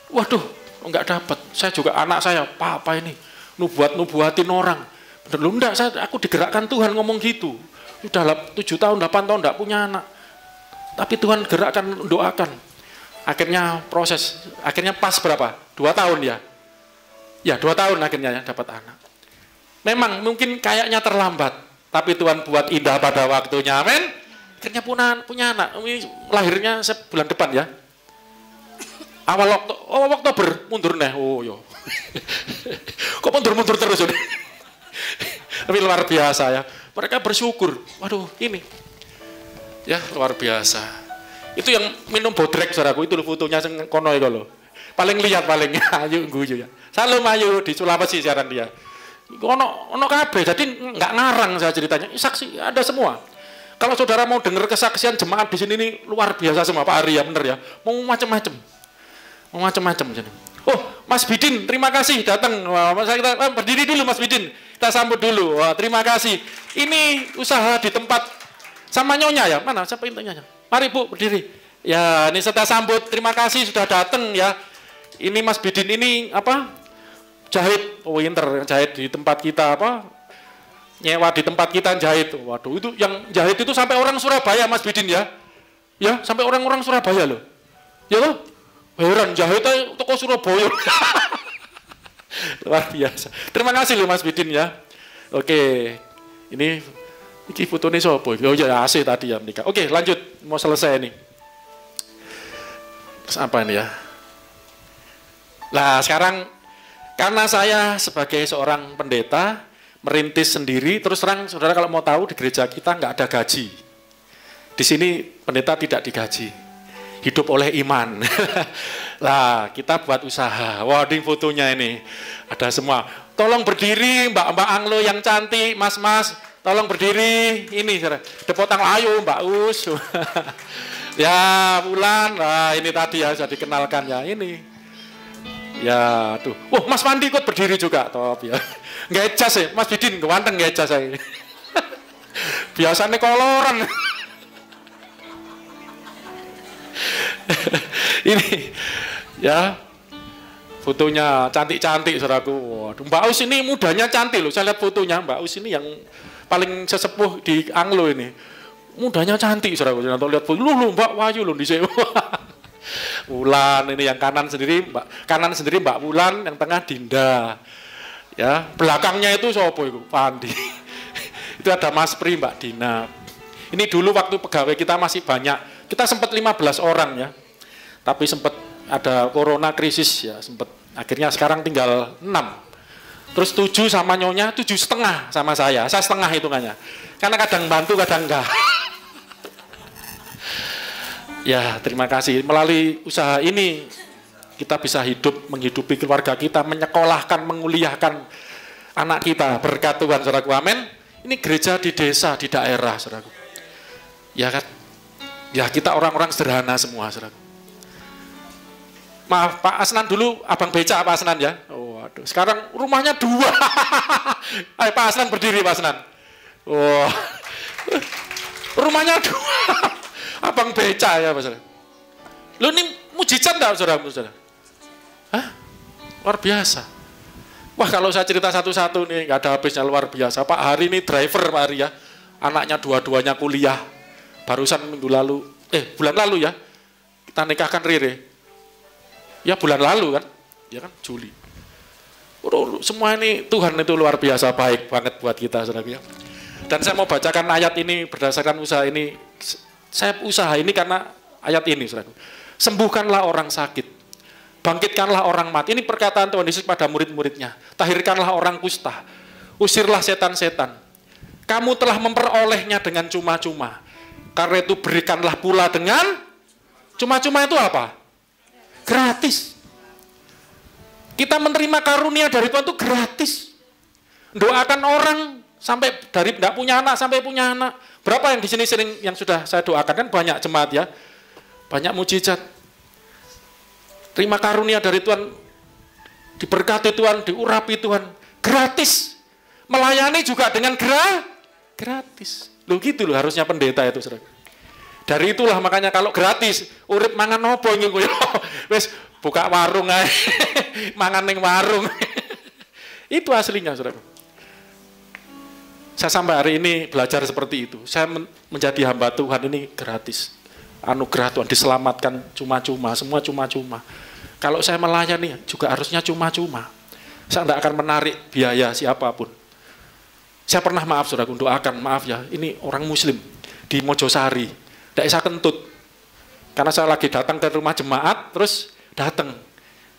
Waduh, enggak dapat. Saya juga anak saya, apa ini? Nubuatin orang. Bener lu enggak, aku digerakkan Tuhan ngomong gitu. Sudah 7 tahun, 8 tahun enggak punya anak. Tapi Tuhan gerakkan, doakan. Akhirnya proses, akhirnya pas berapa? 2 tahun ya. Ya 2 tahun akhirnya ya, dapat anak. Memang mungkin kayaknya terlambat, tapi Tuhan buat indah pada waktunya, amin. Akhirnya punya anak, ini lahirnya bulan depan ya. Awal Oktober, mundur nih, oh yo. Kok mundur terus ini? Tapi luar biasa ya, mereka bersyukur, waduh ini. Ya luar biasa. Itu yang minum bodrek saudaraku, itu fotonya kono itu loh. Paling lihat paling ayu guyu ya. Salam ayu di Sulawesi siaran dia. Ono kabeh, jadi nggak ngarang saya ceritanya. Saksi ada semua. Kalau saudara mau dengar kesaksian jemaat di sini ini luar biasa semua Pak Ari ya bener ya. Mau macam-macam. Mau macam-macam jadi. Oh, Mas Bidin, terima kasih datang. Wah, kita berdiri dulu Mas Bidin. Kita sambut dulu. Wah, terima kasih. Ini usaha di tempat sama nyonya ya. Mana siapa intinya? Mari Bu berdiri. Ya, ini saya sambut. Terima kasih sudah datang ya. Ini Mas Bidin ini apa? Jahit, winter jahit di tempat kita apa? Nyewa di tempat kita jahit. Waduh, itu yang jahit itu sampai orang Surabaya Mas Bidin ya. Ya, sampai orang-orang Surabaya loh. Ya loh. Heran jahit toko Surabaya. Luar biasa. Terima kasih loh Mas Bidin ya. Oke. Ini fotonya sopo? Oh ya AC tadi ya menikah. Oke, lanjut. Mau selesai nih. Terus apa ini ya? Nah sekarang karena saya sebagai seorang pendeta merintis sendiri, terus terang saudara kalau mau tahu di gereja kita nggak ada gaji. Di sini pendeta tidak digaji, hidup oleh iman. Lah kita buat usaha. Wah di fotonya ini ada semua. Tolong berdiri Mbak Anglo yang cantik, Mas, tolong berdiri. Ini saudara, tepuk tangan ayo Mbak Us. Ya Bulan, nah ini tadi ya saya dikenalkan ya ini. Ya, tuh. Wah, Mas Pandi ikut berdiri juga, top ya. Nggak jas ya, Mas Bidin, ganteng nggak jas saya. Biasanya koloran. Ini, ya, fotonya cantik-cantik, saudaraku. Waduh, Mbak Us ini mudanya cantik loh. Saya lihat fotonya, Mbak Us ini yang paling sesepuh di Anglo ini. Mudanya cantik, saudaraku. Saya lihat foto, lu Mbak Wahyu loh di sini. Wulan ini yang kanan sendiri Mbak Wulan, yang tengah Dinda. Ya, belakangnya itu sopo itu? Pandi. Itu ada Mas Pri, Mbak Dina. Ini dulu waktu pegawai kita masih banyak. Kita sempat 15 orang ya. Tapi sempat ada corona krisis ya sempat. Akhirnya sekarang tinggal 6. Terus 7 sama nyonya, 7,5 sama saya setengah hitungannya. Karena kadang bantu, kadang enggak. Ya, terima kasih. Melalui usaha ini kita bisa menghidupi keluarga kita, menyekolahkan, menguliahkan anak kita. Berkat Tuhan, saudaraku. Amin. Ini gereja di desa, di daerah, saudaraku. Ya kan? Ya, kita orang-orang sederhana semua, saudaraku. Maaf, Pak Asnan dulu, Abang Beca Pak Asnan ya. Oh, aduh. Sekarang rumahnya 2. Ayo Pak Asnan berdiri, Pak Asnan. Oh. Rumahnya 2. Abang Beca ya, Pak Asnan. Lu ini mujizat enggak, saudara? Hah? Luar biasa. Wah, kalau saya cerita satu-satu nih, nggak ada habisnya, luar biasa. Pak Hari ini driver, Pak Hari ya. Anaknya dua-duanya kuliah. Barusan bulan lalu ya. Kita nikahkan Rere. Ya bulan lalu kan, ya kan Juli. Semua ini Tuhan itu luar biasa baik banget buat kita, saudara ya. Dan saya mau bacakan ayat ini berdasarkan usaha ini. Saya usaha ini karena ayat ini, saudara. Sembuhkanlah orang sakit, bangkitkanlah orang mati. Ini perkataan Tuhan Yesus pada murid-muridnya. Tahirkanlah orang kusta, usirlah setan-setan. Kamu telah memperolehnya dengan cuma-cuma. Karena itu berikanlah pula dengan cuma-cuma itu apa? Gratis. Kita menerima karunia dari Tuhan itu gratis. Doakan orang sampai dari tidak punya anak sampai punya anak. Berapa yang di sini sering yang sudah saya doakan, kan banyak jemaat ya. Banyak mujizat. Terima karunia dari Tuhan, diberkati Tuhan, diurapi Tuhan, gratis. Melayani juga dengan gratis. Loh gitu loh harusnya pendeta itu, saudara. Dari itulah makanya kalau gratis, urip mangan opo iki koyo. Wis buka warung ae. Mangan ning warung. Itu aslinya, saudara. Saya sampai hari ini belajar seperti itu. Saya menjadi hamba Tuhan ini gratis. Anugerah Tuhan, diselamatkan cuma-cuma, semua cuma-cuma. Kalau saya melayani juga harusnya cuma-cuma. Saya tidak akan menarik biaya siapapun. Saya pernah, maaf saudara, doakan, maaf ya, ini orang muslim di Mojosari, Desa Kentut. Karena saya lagi datang ke rumah jemaat, terus datang.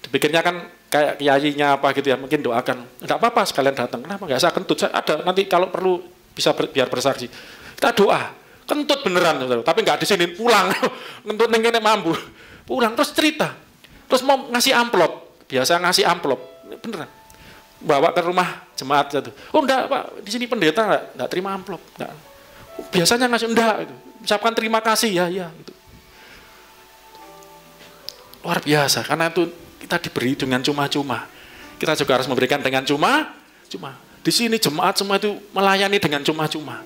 Dipikirnya kan kayak kiainya apa gitu ya, mungkin doakan. Enggak apa-apa sekalian datang. Kenapa enggak saya Kentut? Saya ada, nanti kalau perlu bisa biar bersaksi. Kita doa. Kentut beneran, saudara. Tapi enggak di sini, pulang. Kentut nengene mampu. Pulang terus cerita. Terus mau ngasih amplop. Biasa ngasih amplop. Beneran. Bawa ke rumah jemaat satu. Oh enggak, Pak, di sini pendeta enggak terima amplop. Enggak. Biasanya ngasih enggak gitu. Ucapkan terima kasih ya gitu. Luar biasa, karena itu kita diberi dengan cuma-cuma. Kita juga harus memberikan dengan cuma. Di sini jemaat semua itu melayani dengan cuma-cuma.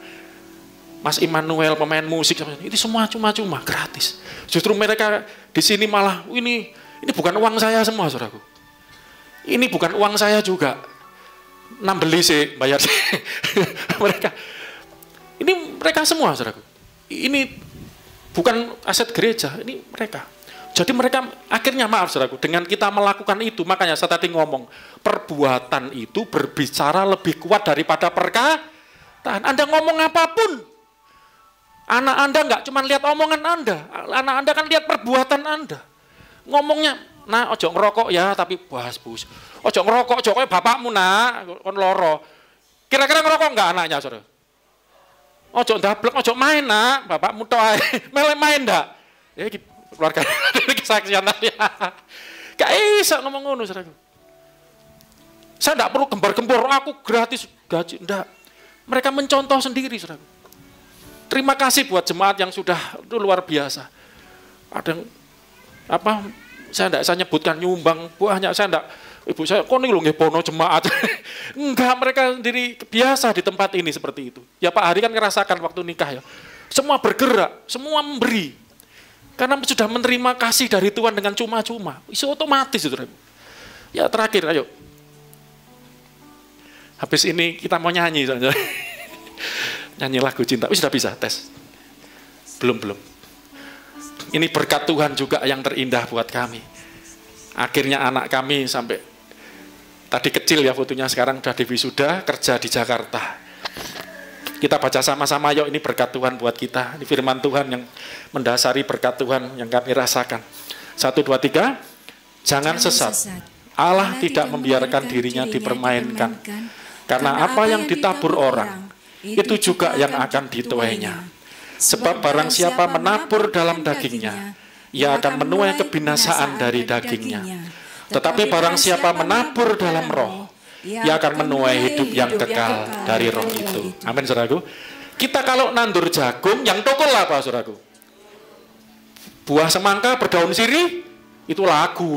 Mas Immanuel pemain musik ini semua cuma-cuma, gratis. Justru mereka di sini malah ini bukan uang saya semua, saudaraku. Ini bukan uang saya juga. Beli sih, bayar sih. mereka semua, saudaraku. Ini bukan aset gereja, ini mereka. Jadi mereka akhirnya, maaf saudaraku, dengan kita melakukan itu, makanya saya tadi ngomong, perbuatan itu berbicara lebih kuat daripada perkataan. Anda ngomong apapun, anak Anda enggak cuma lihat omongan Anda, anak Anda kan lihat perbuatan Anda. Ngomongnya, nah ojo ngerokok ya, tapi bus. Ojo ngerokok, ojo kayak bapakmu nak, kon loro. Kira-kira ngerokok enggak anaknya, saudara? Ojo ndablek, ojo main nak, bapakmu toh mele main ndak? Ya keluarga ini kesaksian tadi. Gak bisa ngomong ngono, saudara. Saya enggak perlu gembar-gembor, aku gratis gaji, enggak. Mereka mencontoh sendiri, saudara. Terima kasih buat jemaat yang sudah itu luar biasa. Ada yang saya enggak saya nyebutkan nyumbang banyak, saya enggak. Ibu saya, kok nih lu ngebono jemaat? Enggak, mereka sendiri biasa di tempat ini seperti itu. Ya Pak Hari kan ngerasakan waktu nikah ya. Semua bergerak, semua memberi. Karena sudah menerima kasih dari Tuhan dengan cuma-cuma. Itu otomatis itu. Ya terakhir, ayo. Habis ini kita mau nyanyi saja. Nyanyi lagu cinta. Sudah bisa tes? Belum. Ini berkat Tuhan juga yang terindah buat kami. Akhirnya anak kami sampai tadi kecil ya fotonya, sekarang udah di wisuda, kerja di Jakarta. Kita baca sama-sama yuk, ini berkat Tuhan buat kita. Ini firman Tuhan yang mendasari berkat Tuhan yang kami rasakan. 1, 2, 3. Jangan sesat. Allah tidak membiarkan dirinya dipermainkan. Karena apa yang ditabur orang, itu juga yang akan dituainya. Sebab barang siapa menabur dalam dagingnya, ia akan menuai kebinasaan dari dagingnya. Tetapi barang siapa menabur dalam roh, ia akan menuai hidup yang kekal dari roh itu. Amin, saudaraku. Kita kalau nandur jagung, yang tokol apa, saudaraku? Buah semangka berdaun sirih, itu lagu.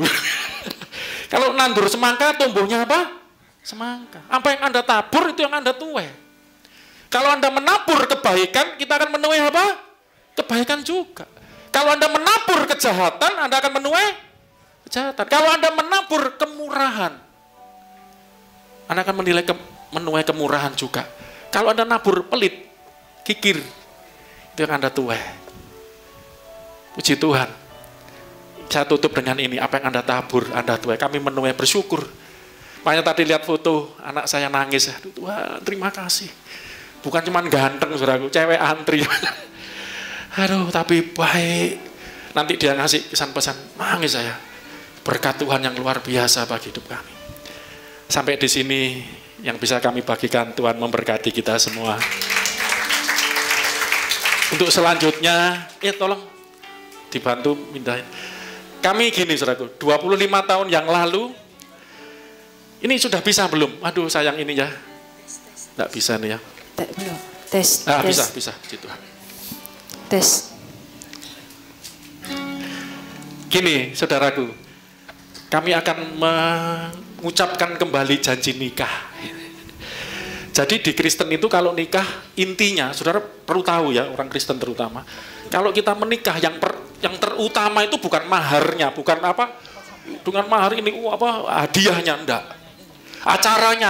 Kalau nandur semangka, tumbuhnya apa? Semangka. Apa yang Anda tabur, itu yang Anda tuai. Kalau Anda menabur kebaikan, kita akan menuai apa? Kebaikan juga. Kalau Anda menabur kejahatan, Anda akan menuai kejahatan. Kalau Anda menabur kemurahan, Anda akan menuai kemurahan juga. Kalau Anda nabur pelit, kikir, itu yang Anda tuai. Puji Tuhan. Saya tutup dengan ini, apa yang Anda tabur, Anda tuai. Kami menuai bersyukur. Makanya tadi lihat foto anak saya nangis. Aduh Tuhan, terima kasih. Bukan cuma ganteng, saudaraku, cewek antri. Aduh, tapi baik. Nanti dia ngasih pesan-pesan, nangis saya. Berkat Tuhan yang luar biasa bagi hidup kami. Sampai di sini yang bisa kami bagikan, Tuhan memberkati kita semua. Untuk selanjutnya, tolong dibantu mindahin. Kami gini, saudaraku, 25 tahun yang lalu, ini sudah bisa belum? Aduh, sayang ini ya. Nggak bisa nih ya. Belum. Tes. Nah, tes. bisa, puji Tuhan. Tes. Gini, saudaraku, kami akan mengucapkan kembali janji nikah. Jadi di Kristen itu kalau nikah, intinya, saudara perlu tahu ya, orang Kristen terutama, kalau kita menikah yang terutama itu bukan maharnya, bukan apa, dengan mahar ini hadiahnya, enggak. Acaranya.